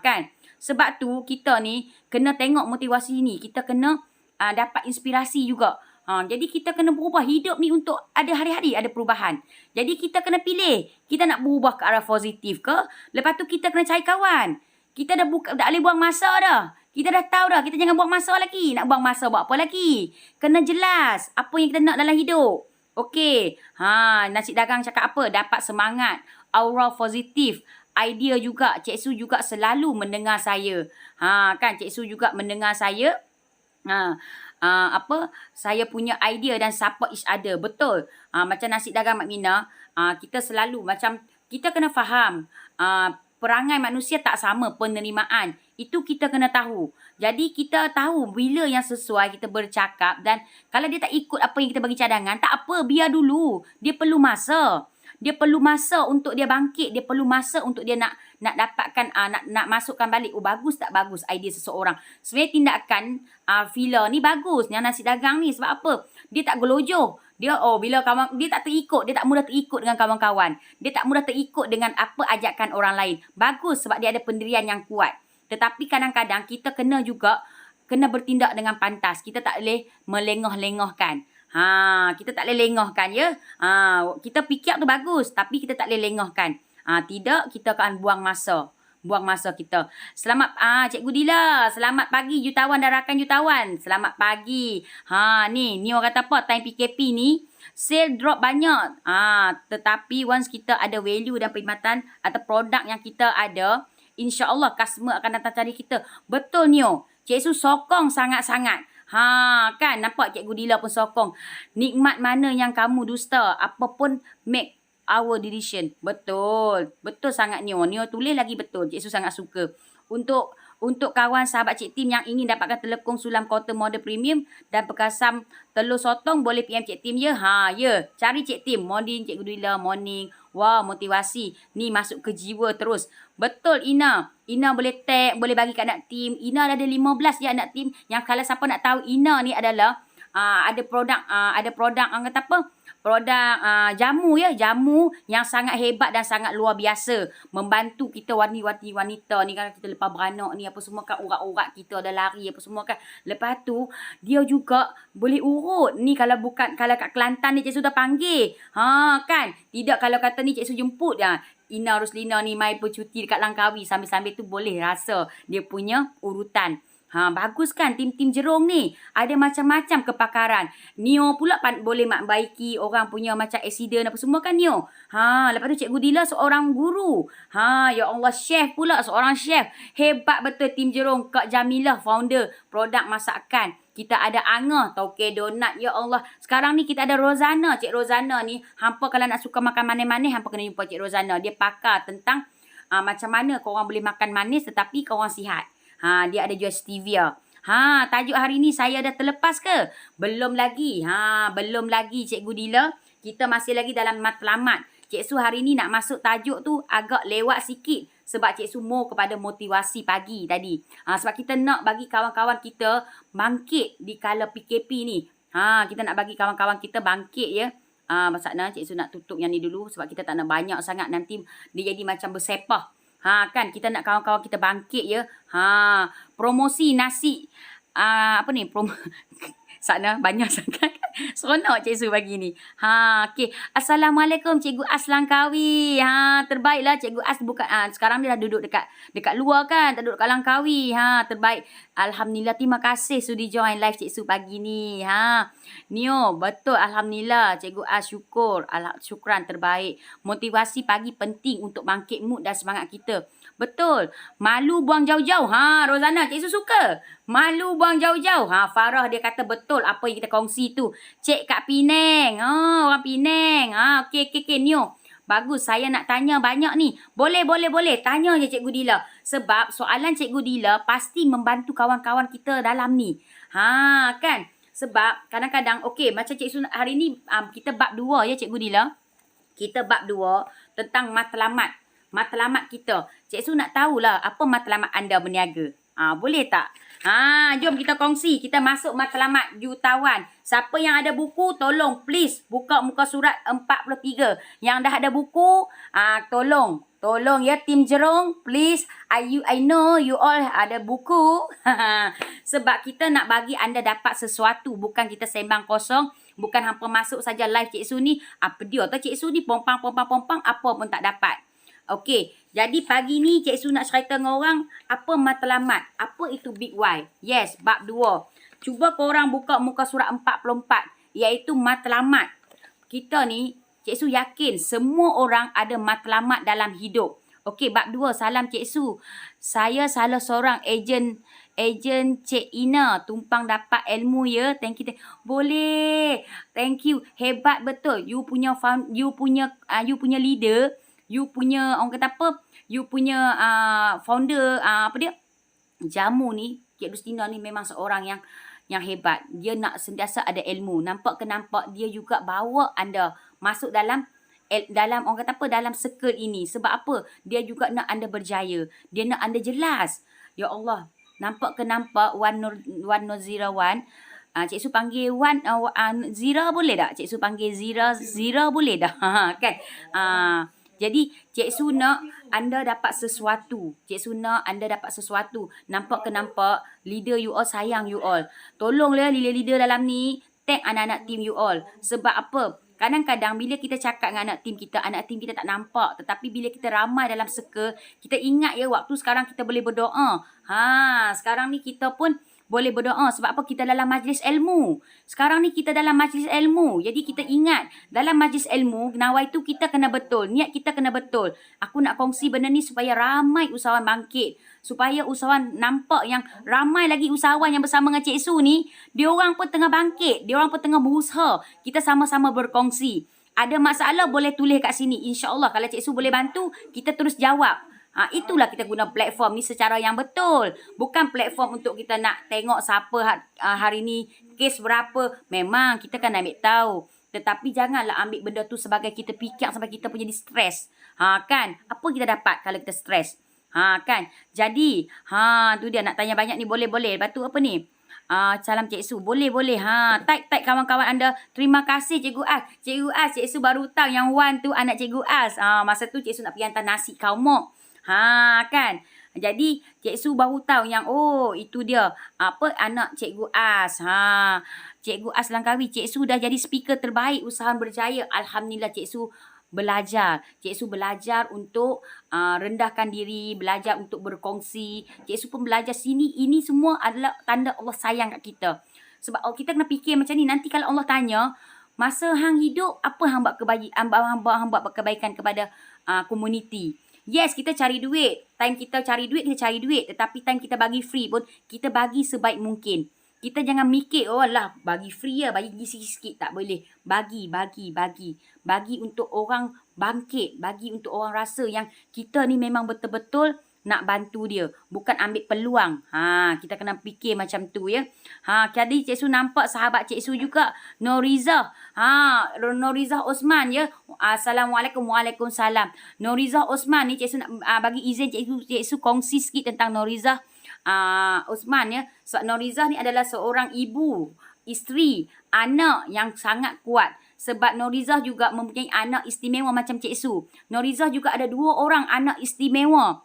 Kan? Sebab tu kita ni kena tengok motivasi ni. Kita kena dapat inspirasi juga. Jadi kita kena berubah hidup ni untuk ada hari-hari ada perubahan. Jadi kita kena pilih. Kita nak berubah ke arah positif ke? Lepas tu kita kena cari kawan. Kita dah tak boleh buang masa dah. Kita dah tahu dah. Kita jangan buang masa lagi. Nak buang masa buat apa lagi? Kena jelas apa yang kita nak dalam hidup. Okey. Nasi dagang cakap apa? Dapat semangat. Aura positif. Idea juga. Cik Su juga selalu mendengar saya. Kan Cik Su juga mendengar saya. Saya punya idea dan support each other. Betul. Macam nasi dagang Mak Mina, kita selalu macam kita kena faham perangai manusia tak sama, penerimaan. Itu kita kena tahu. Jadi kita tahu bila yang sesuai kita bercakap, dan kalau dia tak ikut apa yang kita bagi cadangan, tak apa, biar dulu. Dia perlu masa. Dia perlu masa untuk dia bangkit. Dia perlu masa untuk dia nak dapatkan, nak masukkan balik. Oh, bagus tak bagus idea seseorang. Sebenarnya tindakan filler ni bagus. Yang nasi dagang ni. Sebab apa? Dia tak gelojoh. Dia tak terikut. Dia tak mudah terikut dengan kawan-kawan. Dia tak mudah terikut dengan apa ajakan orang lain. Bagus sebab dia ada pendirian yang kuat. Tetapi kadang-kadang kita kena bertindak dengan pantas. Kita tak boleh melengah-lengahkan. Kita tak boleh lengahkan ya. Kita fikir tu bagus tapi kita tak boleh lengahkan. Tidak, kita akan buang masa. Buang masa kita. Selamat Cikgu Dila. Selamat pagi jutawan dan rakan jutawan. Selamat pagi. Ni orang kata apa? Time PKP ni sale drop banyak. Tetapi once kita ada value dan perkhidmatan atau produk yang kita ada, insya-Allah customer akan datang cari kita. Betul Nio. Cik Su sokong sangat-sangat. Kan nampak Cikgu Dila pun sokong. Nikmat mana yang kamu dusta, apapun make our decision. Betul. Betul sangat Nio. Nio tulis lagi betul. Cik Su sangat suka. Untuk kawan sahabat Cik Tim yang ingin dapatkan telekung sulam quarter model premium dan perkasam telur sotong, boleh PM Cik Tim ya. Ya. Cari Cik Tim. Morning Cikgu Dila. Morning. Wah, motivasi. Ni masuk ke jiwa terus. Betul Ina. Ina boleh tag, boleh bagi kat anak tim. Ina ada 15 je anak tim. Yang kalau siapa nak tahu, Ina ni adalah ada produk orang kata apa? Produk jamu ya. Jamu yang sangat hebat dan sangat luar biasa. Membantu kita wanita ni kan. Kita lepas beranak ni apa semua kan. Urat-urat kita ada lari apa semua kan. Lepas tu dia juga boleh urut. Ni kalau kat Kelantan ni Cik Su dah panggil. Kan. Tidak kalau kata ni Cik Su jemput Ina Ruslina ni mai bercuti dekat Langkawi. Sambil-sambil tu boleh rasa dia punya urutan. Bagus kan tim-tim Jerung ni. Ada macam-macam kepakaran. Nio pula boleh baiki orang punya macam accident apa semua kan Nio. Lepas tu Cikgu Dila seorang guru. Ya Allah, chef pula, seorang chef. Hebat betul tim Jerung. Kak Jamilah founder produk masakan. Kita ada Angah, Tauke Donat. Ya Allah. Sekarang ni kita ada Rozana. Cik Rozana ni, hampa kalau nak suka makan manis-manis, hampa kena jumpa Cik Rozana. Dia pakar tentang macam mana korang boleh makan manis tetapi korang sihat. Dia ada jual stevia. Tajuk hari ni saya dah terlepas ke? Belum lagi. Belum lagi Cikgu Dila. Kita masih lagi dalam matlamat. Cik Su hari ni nak masuk tajuk tu agak lewat sikit. Sebab Cik Su mau kepada motivasi pagi tadi. Sebab kita nak bagi kawan-kawan kita bangkit di kala PKP ni. Kita nak bagi kawan-kawan kita bangkit ya. Maksudnya Cik Su nak tutup yang ni dulu. Sebab kita tak nak banyak sangat. Nanti dia jadi macam bersepah. Kan kita nak kawan-kawan kita bangkit ya. Promosi nasi. Sana banyak sangat. Seronok Cik Su pagi ni. Okey. Assalamualaikum Cikgu As Langkawi. Terbaiklah Cikgu As bukan sekarang dia dah duduk dekat luar kan, tak duduk kat Langkawi. Terbaik. Alhamdulillah, terima kasih sudi join live Cik Su pagi ni. Nio, betul alhamdulillah Cikgu As syukur. Syukran, terbaik. Motivasi pagi penting untuk bangkit mood dan semangat kita. Betul. Malu buang jauh-jauh. Rozana, Cik Su suka. Malu buang jauh-jauh. Farah dia kata betul apa yang kita kongsi tu. Cik kat Penang. Orang Penang. Okey. Nio. Bagus. Saya nak tanya banyak ni. Boleh. Tanya je Cikgu Dila. Sebab soalan Cikgu Dila pasti membantu kawan-kawan kita dalam ni. Kan? Sebab kadang-kadang, okey, macam Cik Su hari ni kita bab 2 ya Cikgu Dila. Kita bab 2 tentang matlamat. Matlamat kita. Cik Su nak tahulah apa matlamat anda berniaga. Boleh tak? Jom kita kongsi. Kita masuk matlamat jutawan. Siapa yang ada buku, tolong please buka muka surat 43. Yang dah ada buku, tolong ya tim Jerung, please. I know you all ada buku. Sebab kita nak bagi anda dapat sesuatu. Bukan kita sembang kosong. Bukan hampa masuk saja live Cik Su ni. Apa dia tu Cik Su ni pompang. Apa pun tak dapat. Okey, jadi pagi ni Cik Su nak cerita dengan orang apa matlamat. Apa itu Big Y? Yes, bab 2. Cuba korang buka muka surat 44, iaitu matlamat. Kita ni, Cik Su yakin semua orang ada matlamat dalam hidup. Okey, bab 2. Salam Cik Su. Saya salah seorang ejen Cik Ina. Tumpang dapat ilmu ya. Thank you. Boleh. Thank you. Hebat betul. You punya leader. You punya, orang kata apa? You punya founder, apa dia? Jamu ni, Cik Rustina ni memang seorang yang hebat. Dia nak sentiasa ada ilmu. Nampak dia juga bawa anda masuk dalam orang kata apa? Dalam circle ini. Sebab apa? Dia juga nak anda berjaya. Dia nak anda jelas. Ya Allah. Nampak 1001. Cik Su panggil Zira boleh tak? Cik Su panggil Zira boleh dah. Kan? Jadi, Cik Su nak anda dapat sesuatu. Cik Su nak anda dapat sesuatu. Nampak, leader you all sayang you all. Tolonglah leader-leader dalam ni, tag anak-anak team you all. Sebab apa? Kadang-kadang bila kita cakap dengan anak team kita tak nampak. Tetapi bila kita ramai dalam circle, kita ingat ya waktu sekarang kita boleh berdoa. Sekarang ni kita pun boleh berdoa. Sebab apa? Kita dalam majlis ilmu. Sekarang ni kita dalam majlis ilmu. Jadi kita ingat, dalam majlis ilmu, nawai tu kita kena betul. Niat kita kena betul. Aku nak kongsi benda ni supaya ramai usahawan bangkit. Supaya usahawan nampak yang ramai lagi usahawan yang bersama dengan Cik Su ni, diorang pun tengah bangkit. Diorang pun tengah berusaha. Kita sama-sama berkongsi. Ada masalah boleh tulis kat sini. InsyaAllah kalau Cik Su boleh bantu, kita terus jawab. Itulah kita guna platform ni secara yang betul. Bukan platform untuk kita nak tengok siapa hari ni, kes berapa. Memang kita kan ambil tahu. Tetapi janganlah ambil benda tu sebagai kita fikir sampai kita pun jadi stres. Kan? Apa kita dapat kalau kita stres? Kan? Jadi, tu dia nak tanya banyak ni. Boleh. Lepas tu apa ni? Salam Cik Su. Boleh. Type kawan-kawan anda. Terima kasih Cikgu As. Cik Su baru tahu yang one tu anak Cikgu As. Masa tu Cik Su nak pergi hantar nasi kau mok. Kan? Jadi, Cik Su baru tahu yang, itu dia. Apa? Anak Cikgu As. Cikgu As Langkawi. Cik Su dah jadi speaker terbaik usahawan berjaya. Alhamdulillah Cik Su belajar. Cik Su belajar untuk rendahkan diri. Belajar untuk berkongsi. Cik Su pun belajar sini. Ini semua adalah tanda Allah sayang kat kita. Sebab kita kena fikir macam ni. Nanti kalau Allah tanya, masa hang hidup, apa hang buat kebaikan kepada komuniti? Yes, kita cari duit. Time kita cari duit. Tetapi time kita bagi free pun, kita bagi sebaik mungkin. Kita jangan mikir, bagi free ya, bagi sikit-sikit. Tak boleh. Bagi. Bagi untuk orang bangkit. Bagi untuk orang rasa yang kita ni memang betul-betul nak bantu dia. Bukan ambil peluang. Kita kena fikir macam tu ya. Tadi Cik Su nampak sahabat Cik Su juga. Norizah. Norizah Osman ya. Assalamualaikum. Waalaikumsalam. Norizah Osman ni Cik Su nak bagi izin Cik Su kongsi sikit tentang Norizah Osman ya. So, Norizah ni adalah seorang ibu, isteri, anak yang sangat kuat. Sebab Norizah juga mempunyai anak istimewa macam Cik Su. Norizah juga ada 2 orang anak istimewa.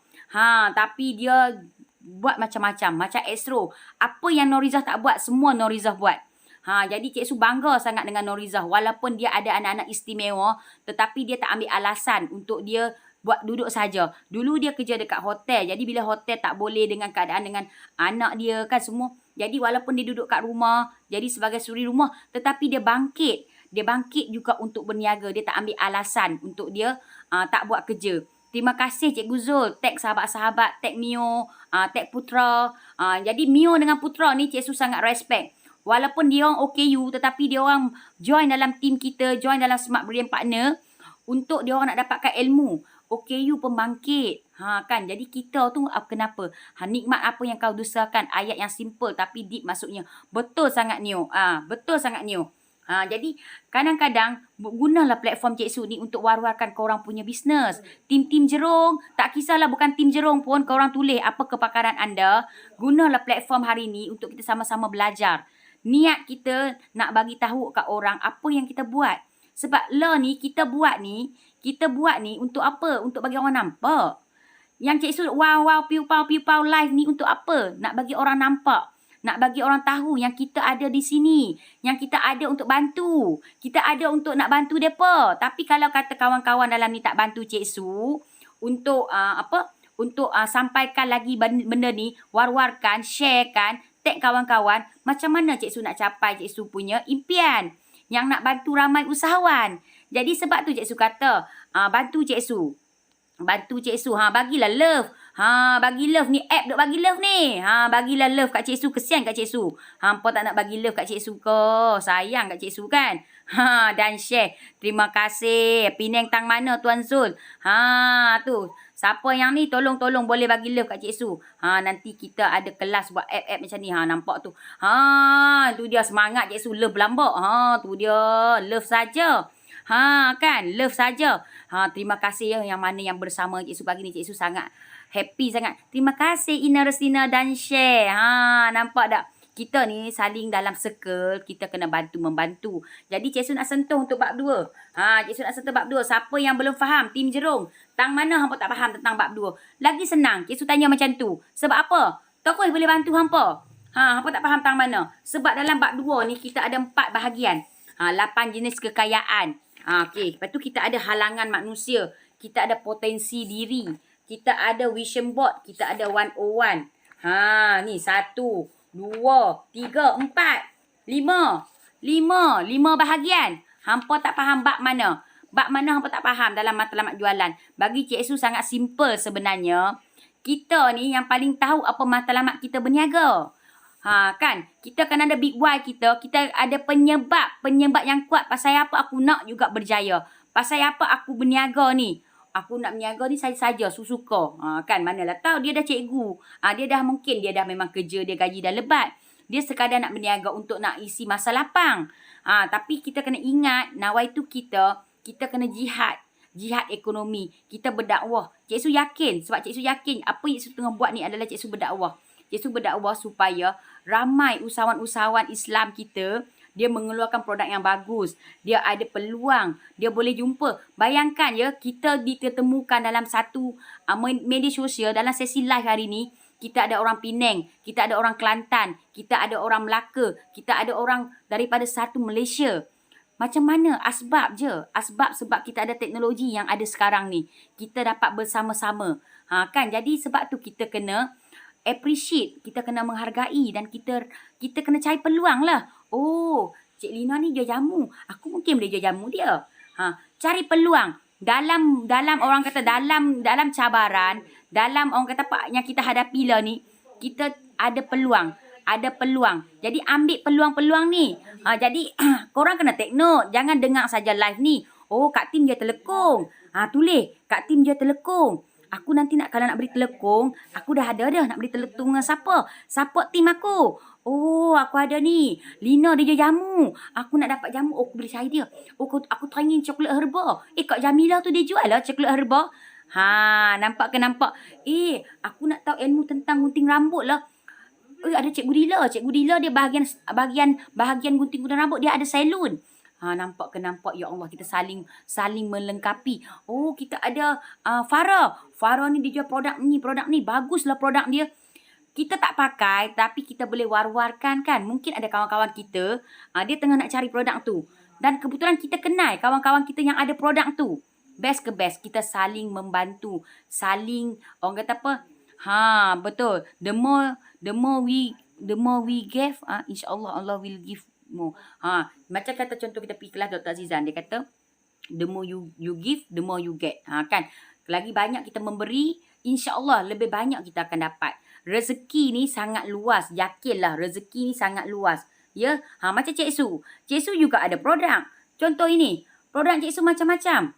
Tapi dia buat macam-macam. Macam Astro. Apa yang Norizah tak buat, semua Norizah buat. Jadi Cik Su bangga sangat dengan Norizah. Walaupun dia ada anak-anak istimewa, tetapi dia tak ambil alasan untuk dia buat duduk saja. Dulu dia kerja dekat hotel. Jadi bila hotel tak boleh dengan keadaan dengan anak dia kan semua. Jadi walaupun dia duduk kat rumah, jadi sebagai suri rumah, tetapi dia bangkit. Dia bangkit juga untuk berniaga. Dia tak ambil alasan untuk dia tak buat kerja. Terima kasih Cikgu Zul. Tag sahabat-sahabat, tag Mio, tag Putra. Jadi Mio dengan Putra ni Cik Su sangat respect. Walaupun dia orang OKU, tetapi dia orang join dalam team kita, join dalam Smart Brilliant Partner untuk dia orang nak dapatkan ilmu. OKU pembangkit. Kan. Jadi kita tu kenapa? Nikmat apa yang kau dustakan. Ayat yang simple tapi deep maksudnya. Betul sangat Neo. Betul sangat Neo. Jadi kadang-kadang gunalah platform Cik Su ni untuk war-warkan korang punya bisnes. Tim-tim Jerong, tak kisahlah bukan tim Jerong pun korang tulis apa kepakaran anda. Gunalah platform hari ni untuk kita sama-sama belajar. Niat kita nak bagi tahu kat orang apa yang kita buat. Sebab ni kita buat ni untuk apa? Untuk bagi orang nampak. Yang Cik Su wow piu-pau live ni untuk apa? Nak bagi orang nampak. Nak bagi orang tahu yang kita ada di sini. Yang kita ada untuk bantu. Kita ada untuk nak bantu mereka. Tapi kalau kata kawan-kawan dalam ni tak bantu Cik Su untuk untuk sampaikan lagi benda ni, war-warkan, sharekan, tag kawan-kawan, macam mana Cik Su nak capai Cik Su punya impian yang nak bantu ramai usahawan. Jadi sebab tu Cik Su kata, bantu Cik Su. Bantu Cik Su. Bagilah love. Bagi love ni. App duk bagi love ni. Bagilah love kat Cik Su. Kesian kat Cik Su. Hampa tak nak bagi love kat Cik Su ke? Sayang kat Cik Su kan? Dan share. Terima kasih. Penang tang mana Tuan Zul? Tu. Siapa yang ni tolong boleh bagi love kat Cik Su. Nanti kita ada kelas buat app-app macam ni. Nampak tu. Tu dia semangat Cik Su. Love berlambak. Tu dia. Love saja. Kan? Love saja. Terima kasih ya yang mana yang bersama Cik Su pagi ni. Cik Su sangat happy sangat. Terima kasih Ina Restina dan share. Nampak tak? Kita ni saling dalam circle. Kita kena bantu-membantu. Jadi Cik Su nak sentuh untuk bab 2. Cik Su nak sentuh bab 2. Siapa yang belum faham? Tim Jerong. Tang mana hampa tak faham tentang bab 2? Lagi senang. Cik Su tanya macam tu. Sebab apa? Tokoh boleh bantu hampa. Hampa tak faham tang mana? Sebab dalam bab 2 ni kita ada 4 bahagian. 8 jenis kekayaan. Okey. Lepas tu kita ada halangan manusia. Kita ada potensi diri. Kita ada vision board. Kita ada 101. Ni 1, 2, 3, 4, 5. 5 bahagian. Hampa tak faham bab mana? Bab mana hampa tak faham dalam matlamat jualan? Bagi Cik Su sangat simple sebenarnya. Kita ni yang paling tahu apa matlamat kita berniaga. Kan? Kita kan ada big why kita. Kita ada penyebab yang kuat. Pasal apa aku nak juga berjaya. Pasal apa aku berniaga ni. Aku nak berniaga ni saja-saja. Suka. Kan? Manalah tahu dia dah cikgu. Dia dah mungkin dia dah memang kerja. Dia gaji dah lebat. Dia sekadar nak berniaga untuk nak isi masa lapang. Tapi kita kena ingat. Nawai tu kita kena jihad. Jihad ekonomi. Kita berdakwah. Cik Su yakin. Sebab Cik Su yakin apa yang Cik Su tengah buat ni adalah Cik Su berdakwah. Cik Su berdakwah supaya ramai usahawan-usahawan Islam kita, dia mengeluarkan produk yang bagus. Dia ada peluang. Dia boleh jumpa. Bayangkan ya, kita ditemukan dalam satu media sosial, dalam sesi live hari ni, kita ada orang Penang, kita ada orang Kelantan, kita ada orang Melaka, kita ada orang daripada satu Malaysia. Macam mana? Asbab je. Asbab sebab kita ada teknologi yang ada sekarang ni. Kita dapat bersama-sama. Kan? Jadi sebab tu kita kena appreciate, kita kena menghargai dan kita kena cari peluang lah. Oh, Cik Lina ni jual jamu. Aku mungkin boleh jual jamu dia. Cari peluang. Dalam orang kata dalam cabaran, dalam orang kata apa yang kita hadapi lah ni, kita ada peluang. Ada peluang. Jadi ambil peluang-peluang ni. Jadi korang kena take note. Jangan dengar saja live ni. Oh, Kak Tim dia telekong. Tulis. Kak Tim dia telekong. Aku nanti kalau nak beri telekong, aku dah ada dah nak beri telekong dengan siapa? Support tim aku. Oh, aku ada ni. Lina dia jual jamu. Aku nak dapat jamu. Oh, aku boleh cari dia. Oh, aku trying coklat herba. Kak Jamilah tu dia jual lah coklat herba. Nampak ke nampak? Aku nak tahu ilmu tentang gunting rambut lah. Ada Cikgu Dila. Cikgu Dila dia bahagian gunting-gunting rambut. Dia ada salon. Nampak ke nampak? Ya Allah, kita saling melengkapi. Oh, kita ada Farah. Farah ni dia jual produk ni. Baguslah produk dia. kita tak pakai tapi kita boleh war-warkan kan. Mungkin ada kawan-kawan kita, dia tengah nak cari produk tu. Dan kebetulan kita kenal kawan-kawan kita yang ada produk tu. Best ke best, kita saling membantu. Saling, orang kata apa? Betul. The more we give, insya-Allah Allah will give more. Macam kata contoh kita pergi kelas Dr. Azizan, dia kata the more you give, the more you get. Kan? Lagi banyak kita memberi, insya-Allah lebih banyak kita akan dapat. Rezeki ni sangat luas. Yakinlah rezeki ni sangat luas. Ya, macam Cik Su. Cik Su juga ada produk. Contoh ini, produk Cik Su macam-macam.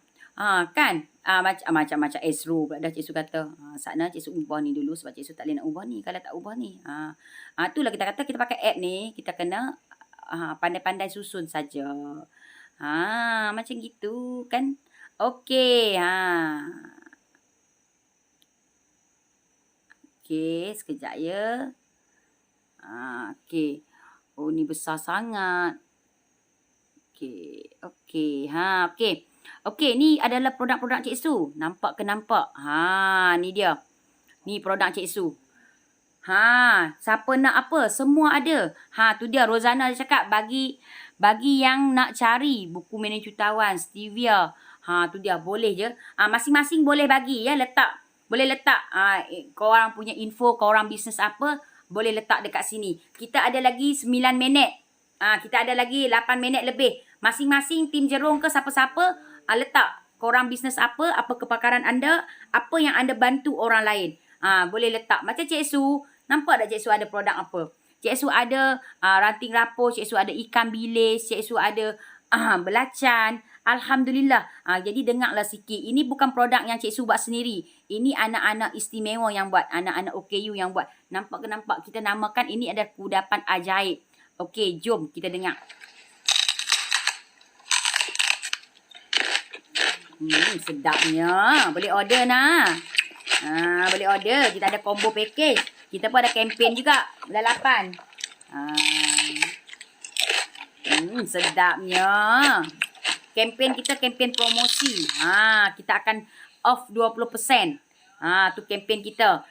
Kan? Macam-macam Esro pula dah Cik Su kata. Sana Cik Su ubah ni dulu sebab Cik Su tak boleh nak ubah ni. Kalau tak ubah ni. Itulah kita kata kita pakai app ni, kita kena pandai-pandai susun saja. Macam gitu kan. Okey, Okey, sekejap ya. Okey. Oh, ni besar sangat. Okey. Okey. Okey, ni adalah produk-produk Cik Su. Nampak ke nampak? Ni dia. Ni produk Cik Su. Siapa nak apa? Semua ada. Tu dia Rozana dia cakap bagi yang nak cari buku manage jutawan, Stevia. Tu dia boleh je. Masing-masing boleh bagi ya, letak. Boleh letak korang punya info, korang bisnes apa, boleh letak dekat sini. Kita ada lagi 9 minit. Kita ada lagi 8 minit lebih. Masing-masing tim Jerung ke siapa-siapa letak korang bisnes apa kepakaran anda, apa yang anda bantu orang lain. Boleh letak. Macam Cik Su, nampak tak Cik Su ada produk apa? Cik Su ada ranting rapor, Cik Su ada ikan bilis, Cik Su ada belacan. Alhamdulillah. Jadi dengarlah sikit. Ini bukan produk yang Cik Su buat sendiri. Ini anak-anak istimewa yang buat. Anak-anak OKU yang buat. Nampak ke nampak? Kita namakan ini ada kudapan ajaib. Okey, jom kita dengar. Sedapnya. Boleh order nah. Boleh order. Kita ada combo package. Kita pun ada kempen juga. Belapan. Sedapnya. Kempen kita kempen promosi. Kita akan off 20%. Tu kempen kita.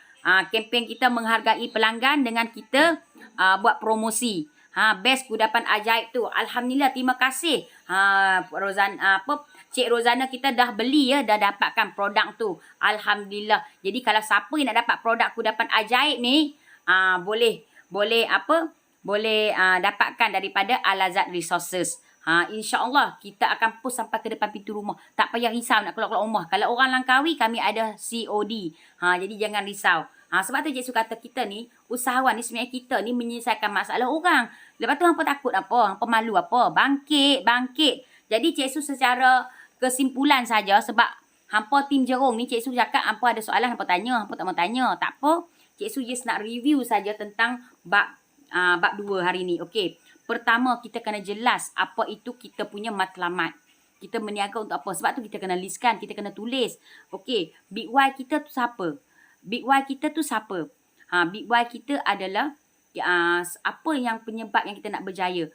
Kempen kita menghargai pelanggan dengan kita buat promosi. Best kudapan ajaib tu. Alhamdulillah, terima kasih. Cik Rozana kita dah beli ya, dah dapatkan produk tu. Alhamdulillah. Jadi kalau siapa yang nak dapat produk kudapan ajaib ni, boleh dapatkan daripada Al-Azad Resources. InsyaAllah kita akan post sampai ke depan pintu rumah. Tak payah risau nak keluar-keluar rumah. Kalau orang Langkawi, kami ada COD. Jadi jangan risau. Sebab tu Cik Su kata kita ni, usahawan ni sebenarnya kita ni menyelesaikan masalah orang. Lepas tu hampa takut apa? Hampa malu apa? Bangkit. Jadi Cik Su secara kesimpulan saja, sebab hampa tim Jerung ni, Cik Su cakap hampa ada soalan, hampa tanya. Hampa tak mau tanya. Tak apa. Cik Su just nak review saja tentang bab 2 hari ni. Okey. Pertama, kita kena jelas apa itu kita punya matlamat. Kita berniaga untuk apa? Sebab tu kita kena listkan, kita kena tulis. Okey, big Y kita tu siapa? Big Y kita tu siapa? Big Y kita adalah apa yang penyebab yang kita nak berjaya.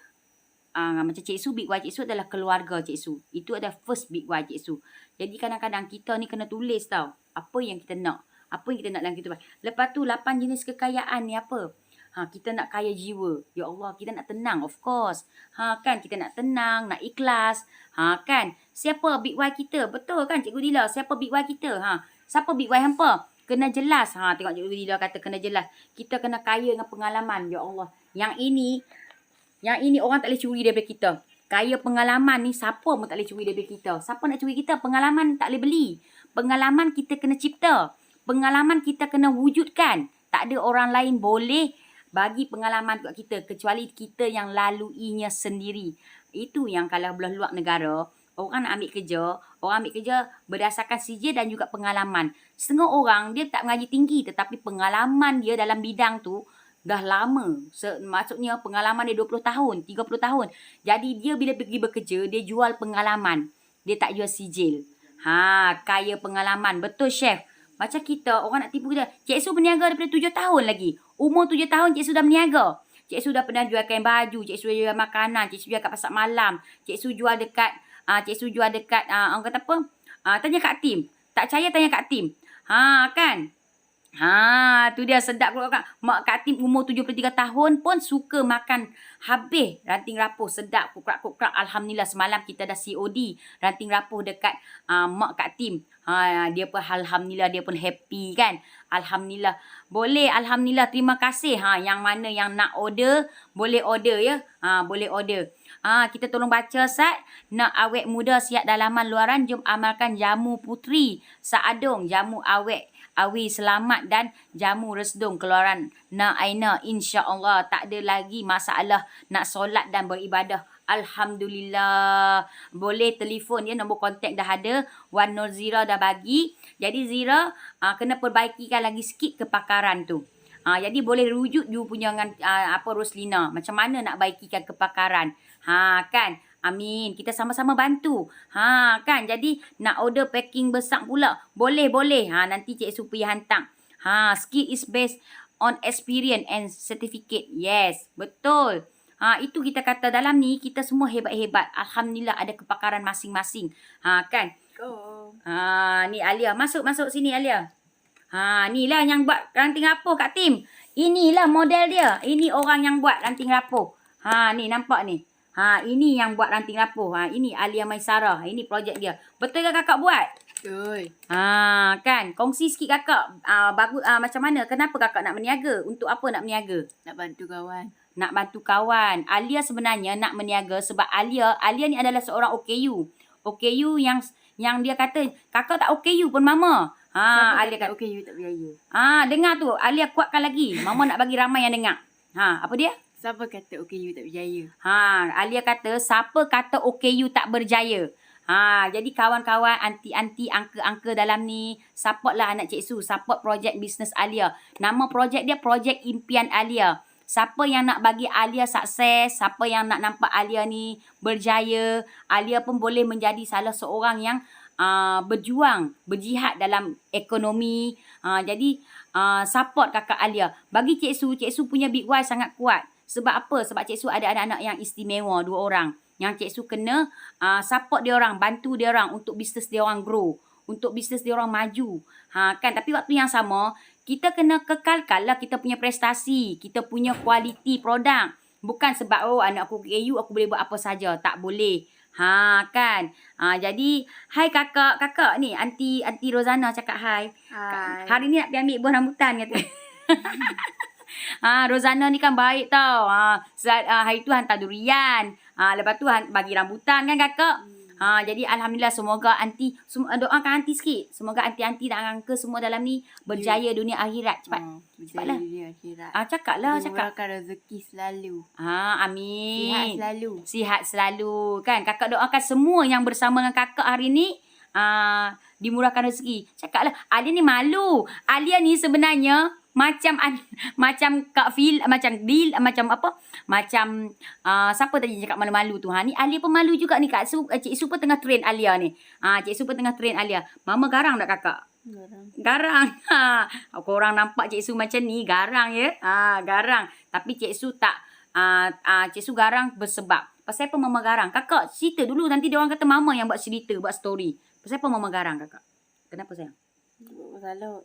Macam Cik Su, big Y Cik Su adalah keluarga Cik Su. Itu adalah first big Y Cik Su. Jadi kadang-kadang kita ni kena tulis tau. Apa yang kita nak. Apa yang kita nak dalam kehidupan. Lepas tu 8 jenis kekayaan ni apa? Kita nak kaya jiwa. Ya Allah, kita nak tenang, of course. Kan, kita nak tenang, nak ikhlas. Kan, siapa big Y kita? Betul kan, Cikgu Dila? Siapa big Y kita? Siapa big Y hampa? Kena jelas. Tengok Cikgu Dila kata kena jelas. Kita kena kaya dengan pengalaman. Ya Allah. Yang ini orang tak boleh curi daripada kita. Kaya pengalaman ni, siapa pun tak boleh curi daripada kita. Siapa nak curi kita? Pengalaman tak boleh beli. Pengalaman kita kena cipta. Pengalaman kita kena wujudkan. Tak ada orang lain boleh bagi pengalaman kat kita kecuali kita yang laluinya sendiri. Itu yang kalau belah luar negara, orang nak ambil kerja berdasarkan sijil dan juga pengalaman. Setengah orang dia tak mengaji tinggi tetapi pengalaman dia dalam bidang tu dah lama. Maksudnya pengalaman dia 20 tahun, 30 tahun. Jadi dia bila pergi bekerja, dia jual pengalaman. Dia tak jual sijil. Kaya pengalaman. Betul, Chef. Macam kita, orang nak tipu kita. Cik Su berniaga daripada 7 tahun lagi. Umur 7 tahun Cik Su dah berniaga. Cik Su dah pernah jual kain baju. Cik Su jual makanan. Cik Su jual kat pasar malam. Cik Su jual dekat, orang kata apa? Tanya kat tim. Tak percaya, tanya kat tim. Kan? Tu dia sedap Kak. Mak Kak Tim umur 73 tahun pun suka makan habis ranting rapuh. Sedap kukrak-kukrak. Alhamdulillah semalam kita dah COD ranting rapuh dekat mak Kak Tim. Dia pun alhamdulillah dia pun happy kan. Alhamdulillah. Boleh alhamdulillah terima kasih. Yang mana yang nak order boleh order ya. Boleh order. Kita tolong baca Sat. Nak awet muda siap dalaman luaran, jom amalkan jamu putri Saadong, jamu awet awi selamat dan jamu resdung keluaran na Aina. InsyaAllah tak ada lagi masalah nak solat dan beribadah. Alhamdulillah. Boleh telefon ya, nombor kontak dah ada. 100 dah bagi. Jadi Zira kena perbaikikan lagi sikit kepakaran tu. Jadi boleh rujuk you punya dengan Roslina. Macam mana nak baikikan kepakaran. Kan. Amin. Kita sama-sama bantu. Kan. Jadi nak order packing besar pula. Boleh. Nanti Cik Su pergi hantar. Skill is based on experience and certificate. Yes. Betul. Itu kita kata dalam ni kita semua hebat-hebat. Alhamdulillah ada kepakaran masing-masing. Kan. Ni Alia. Masuk sini Alia. Ni lah yang buat ranting rapuh Kak Tim. Inilah model dia. Ini orang yang buat ranting rapuh. Ni nampak ni. Ini yang buat ranting rapuh. Ini Alia Maisara. Ini projek dia. Betul ke kakak buat? Betul. Kan. Kongsi sikit kakak. Bagus. Macam mana? Kenapa kakak nak berniaga? Untuk apa nak berniaga? Nak bantu kawan. Nak bantu kawan. Alia sebenarnya nak berniaga sebab Alia ni adalah seorang OKU. OKU yang dia kata, kakak tak OKU pun mama. Alia kata, okay, you tak berjaya. dengar tu. Alia kuatkan lagi. Mama nak bagi ramai yang dengar. Apa dia? Siapa kata okay, you tak berjaya? Alia kata, siapa kata OKU tak berjaya? Jadi kawan-kawan, anti-anti, angka-angka dalam ni, support lah anak Cik Su. Support projek bisnes Alia. Nama projek dia, Projek Impian Alia. Siapa yang nak bagi Alia sukses, siapa yang nak nampak Alia ni berjaya, Alia pun boleh menjadi salah seorang yang berjuang, berjihad dalam ekonomi. Jadi, support kakak Alia. Bagi Cik Su punya big why sangat kuat. Sebab apa? Sebab Cik Su ada anak-anak yang istimewa, 2 orang. Yang Cik Su kena support dia orang, bantu dia orang untuk bisnes dia orang grow. Untuk bisnes dia orang maju. Kan? Tapi waktu yang sama, kita kena kekalkan lah kita punya prestasi. Kita punya kualiti produk. Bukan sebab, anak aku KU, aku boleh buat apa saja. Tak boleh. Kan? Jadi, hai kakak. Kakak ni, Aunty Rozana cakap hai. Hai. Hari ni nak pergi ambil buah rambutan kata. Rozana ni kan baik tau. Hari tu hantar durian. Lepas tu bagi rambutan kan kakak. Jadi alhamdulillah semoga aunty doakan aunty sikit. Semoga aunty-aunty dan uncle semua dalam ni berjaya dunia akhirat. Cepatlah. Dunia akhirat. Cakaplah. Dimurahkan rezeki selalu. Amin. Sihat selalu. Sihat selalu. Kan kakak doakan semua yang bersama dengan kakak hari ni dimurahkan rezeki. Cakaplah. Alia ni malu. Alia ni sebenarnya macam Kak Fil, macam Dil, macam apa? Macam siapa tadi cakap malu-malu tu? Ni Alia pun malu juga ni Cik Su pun tengah train Alia ni. Cik Su pun tengah train Alia. Mama garang tak kakak? Garang. Korang nampak Cik Su macam ni garang ya? Garang. Tapi Cik Su tak Cik Su garang bersebab. Pasal apa mama garang? Kakak cerita dulu, nanti dia orang kata mama yang buat cerita, buat story. Pasal apa mama garang kakak? Kenapa sayang? Salah.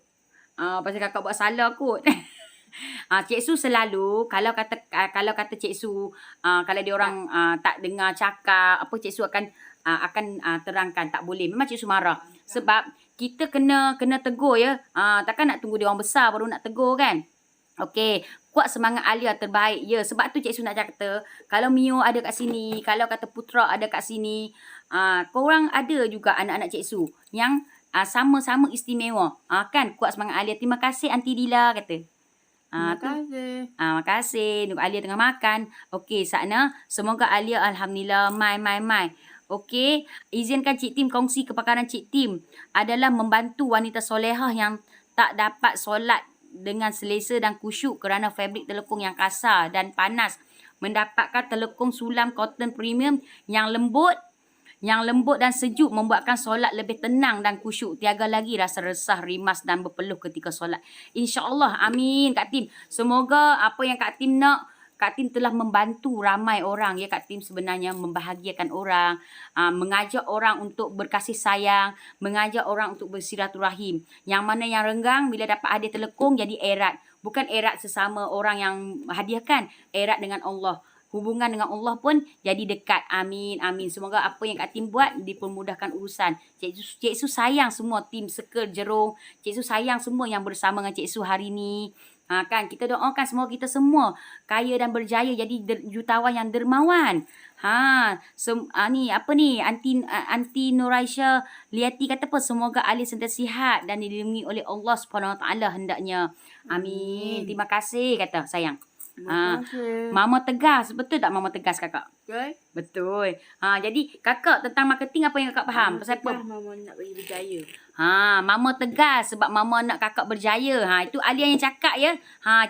Pasal kakak buat salah kot. Cik Su selalu kalau kata Cik Su kalau dia orang tak dengar cakap apa, Cik Su akan terangkan tak boleh. Memang Cik Su marah. Sebab kita kena tegur ya. Takkan nak tunggu dia orang besar baru nak tegur kan. Okey, kuat semangat Alia terbaik ya. Sebab tu Cik Su nak kata kalau Mio ada kat sini, kalau kata Putra ada kat sini, korang ada juga anak-anak Cik Su yang sama-sama istimewa. Kan kuat semangat Alia. Terima kasih Aunty Dila kata. Terima kasih. Makasih. Alia tengah makan. Okey, Sakna. Semoga Alia alhamdulillah mai. Okey, izinkan Cik Tim kongsi kepakaran Cik Tim adalah membantu wanita solehah yang tak dapat solat dengan selesa dan khusyuk kerana fabrik telekung yang kasar dan panas. Mendapatkan telekung sulam cotton premium yang lembut dan sejuk membuatkan solat lebih tenang dan khusyuk. Tiada lagi rasa resah, rimas dan berpeluh ketika solat. InsyaAllah. Amin Kak Tim. Semoga apa yang Kak Tim nak, Kak Tim telah membantu ramai orang ya. Kak Tim sebenarnya membahagiakan orang, mengajak orang untuk berkasih sayang, mengajak orang untuk bersilaturahim. Yang mana yang renggang bila dapat hadiah telekung jadi erat. Bukan erat sesama orang yang hadiahkan, erat dengan Allah. Hubungan dengan Allah pun jadi dekat. Amin, amin. Semoga apa yang Kak Tim buat dipermudahkan urusan. Cik Su sayang semua tim Circle Jerung. Cik Su sayang semua yang bersama dengan Cik Su hari ni. Kan kita doakan semoga kita semua kaya dan berjaya jadi jutawan yang dermawan. Ni apa ni Anti Nuraisha Liati kata apa, semoga Ali sentiasa sihat dan dilindungi oleh Allah Subhanahu Wa Taala hendaknya. Amin. Terima kasih kata sayang. Terima kasih. Mama tegas. Betul tak Mama tegas kakak? Okay. Betul. Jadi kakak tentang marketing apa yang kakak faham? Pasal apa? Mama nak bagi berjaya. Mama tegas sebab mama nak kakak berjaya. Itu Alia yang cakap ya.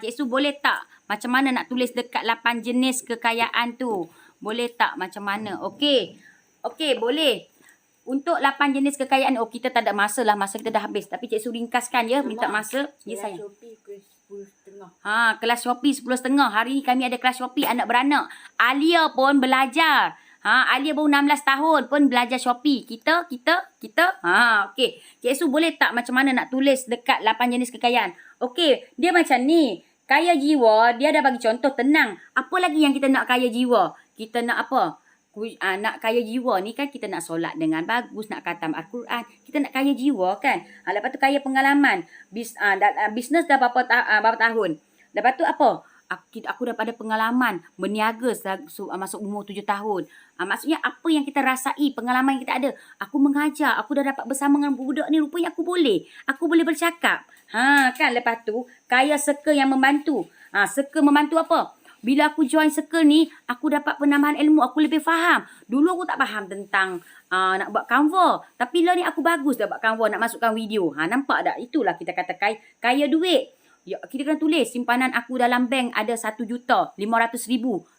Cik Su boleh tak macam mana nak tulis dekat 8 jenis kekayaan tu? Boleh tak macam mana? Okey. Okey, boleh. Untuk 8 jenis kekayaan, kita tak ada masa lah. Masa kita dah habis. Tapi Cik Su ringkaskan ya. Minta masa. Ya sayang. Shopee ke 10.30. Kelas Shopee 10.30. Hari ni kami ada kelas Shopee anak beranak. Alia pun belajar. Alia baru 16 tahun pun belajar Shopee. Kita. Okey. Cik Su boleh tak macam mana nak tulis dekat 8 jenis kekayaan? Okey, dia macam ni. Kaya jiwa, dia dah bagi contoh tenang. Apa lagi yang kita nak kaya jiwa? Kita nak apa? Nak kaya jiwa ni kan kita nak solat dengan bagus, nak khatam Al-Quran. Kita nak kaya jiwa kan. Lepas tu kaya pengalaman. Bisnes dah berapa tahun. Lepas tu apa? Aku dah pada pengalaman berniaga masuk umur 7 tahun. Maksudnya apa yang kita rasai, pengalaman yang kita ada. Aku mengajar, aku dah dapat bersama dengan budak ni, rupanya aku boleh. Aku boleh bercakap. Kan lepas tu kaya circle yang membantu. Circle membantu apa? Bila aku join circle ni, aku dapat penambahan ilmu, aku lebih faham. Dulu aku tak faham tentang nak buat Canva. Tapi lah ni aku bagus dah buat Canva, nak masukkan video. Nampak tak? Itulah kita kata kaya duit. Ya, kita kena tulis simpanan aku dalam bank ada 1,500,000.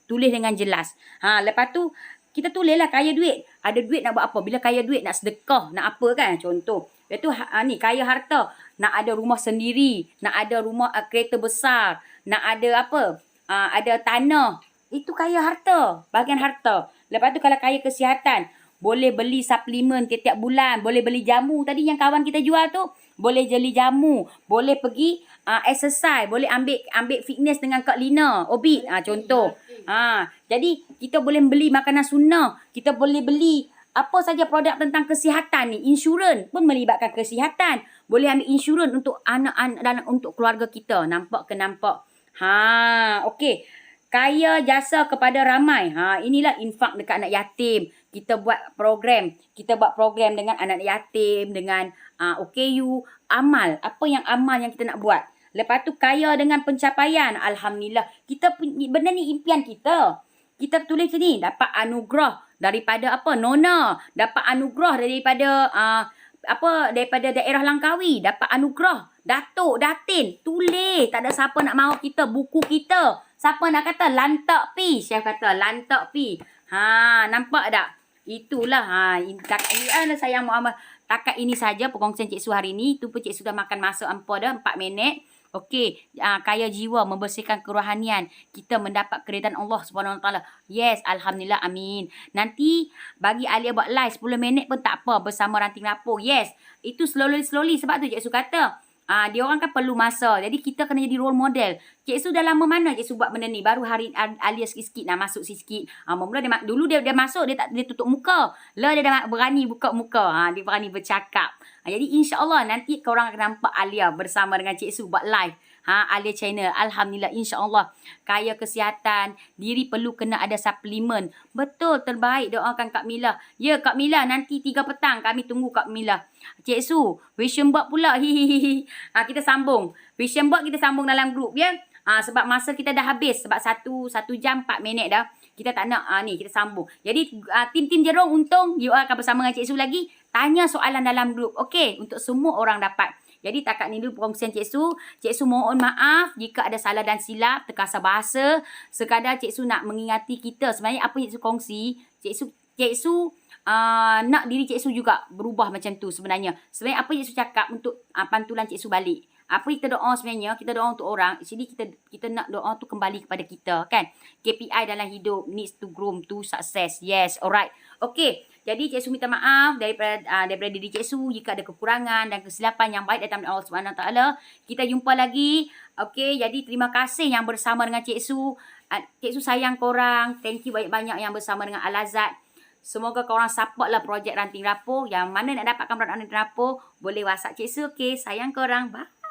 Tulis dengan jelas. Lepas tu kita tulislah kaya duit. Ada duit nak buat apa? Bila kaya duit nak sedekah, nak apa kan? Contoh. Lepas tu ni kaya harta, nak ada rumah sendiri, nak ada rumah kereta besar, nak ada apa? Ada tanah. Itu kaya harta, bahagian harta. Lepas tu kalau kaya kesihatan, boleh beli suplemen tiap bulan, boleh beli jamu tadi yang kawan kita jual tu, boleh beli jamu, boleh pergi exercise, boleh ambil fitness dengan Kak Lina, Obit, contoh. Jadi kita boleh beli makanan sunnah, kita boleh beli apa saja produk tentang kesihatan ni, insurans pun melibatkan kesihatan. Boleh ambil insurans untuk anak-anak dan untuk keluarga kita. Nampak ke nampak? Okey. Kaya jasa kepada ramai. Inilah infak dekat anak yatim. Kita buat program. Kita buat program dengan anak yatim, dengan OKU. Amal. Apa yang amal yang kita nak buat? Lepas tu kaya dengan pencapaian. Alhamdulillah. Benda ni impian kita. Kita tulis sini. Dapat anugerah daripada apa? Nona. Dapat anugerah daripada daripada daerah Langkawi. Dapat anugerah. Datuk, Datin. Tulis. Tak ada siapa nak mahu kita. Buku kita. Siapa nak kata lantak pi? Chef kata lantak pi. Nampak tak? Itulah. Sayang Muhammad. Takat ini saja perkongsian Cik Su hari ni. Itu pun Cik Su dah makan masa ampun dah. 4 minit. Okey. Kaya jiwa. Membersihkan kerohanian. Kita mendapat keridaan Allah SWT. Yes. Alhamdulillah. Amin. Nanti bagi Alia buat live 10 minit pun tak apa. Bersama Ranting Lapor. Yes. Itu slowly. Sebab tu Cik Su kata. Dia orang kan perlu masa. Jadi kita kena jadi role model. Cik Su dah lama mana Cik Su buat benda ni? Baru hari Alia sikit-sikit nak masuk sikit. Mula dulu dia masuk dia tutup muka. Lah dia dah berani buka muka. Dia berani bercakap. Jadi insya-Allah nanti korang akan nampak Alia bersama dengan Cik Su buat live. Alia channel. Alhamdulillah insya-Allah. Kaya kesihatan, diri perlu kena ada suplemen. Betul, terbaik doakan Kak Mila. Ya Kak Mila, nanti 3 petang kami tunggu Kak Mila. Cik Su, vision board pula. Kita sambung. Vision board kita sambung dalam grup ya. Sebab masa kita dah habis. Sebab 1 jam 4 minit dah. Kita tak nak ni kita sambung. Jadi tim-tim Jerung untung you akan bersama dengan Cik Su lagi. Tanya soalan dalam grup. Okey, untuk semua orang dapat. Jadi takat ni dulu perkongsian Cik Su. Cik Su mohon maaf jika ada salah dan silap, terkasar bahasa. Sekadar Cik Su nak mengingati kita. Sebenarnya apa Cik Su kongsi, Cik Su nak diri Cik Su juga berubah macam tu sebenarnya. Sebenarnya apa Cik Su cakap untuk pantulan Cik Su balik. Apa kita doa sebenarnya? Kita doa untuk orang. Sini kita nak doa tu kembali kepada kita kan. KPI dalam hidup needs to grow to success. Yes, alright. Okay. Jadi Cik Su minta maaf daripada diri Cik Su jika ada kekurangan dan kesilapan yang baik datang dari Allah Subhanahu Wa Taala. Kita jumpa lagi. Okay. Jadi terima kasih yang bersama dengan Cik Su. Cik Su sayang korang. Thank you banyak-banyak yang bersama dengan Al-Azad. Semoga korang support lah projek Ranting Rapor. Yang mana nak dapatkan produk Ranting Rapor, boleh WhatsApp Cik Su. Okay. Sayang korang. Bye.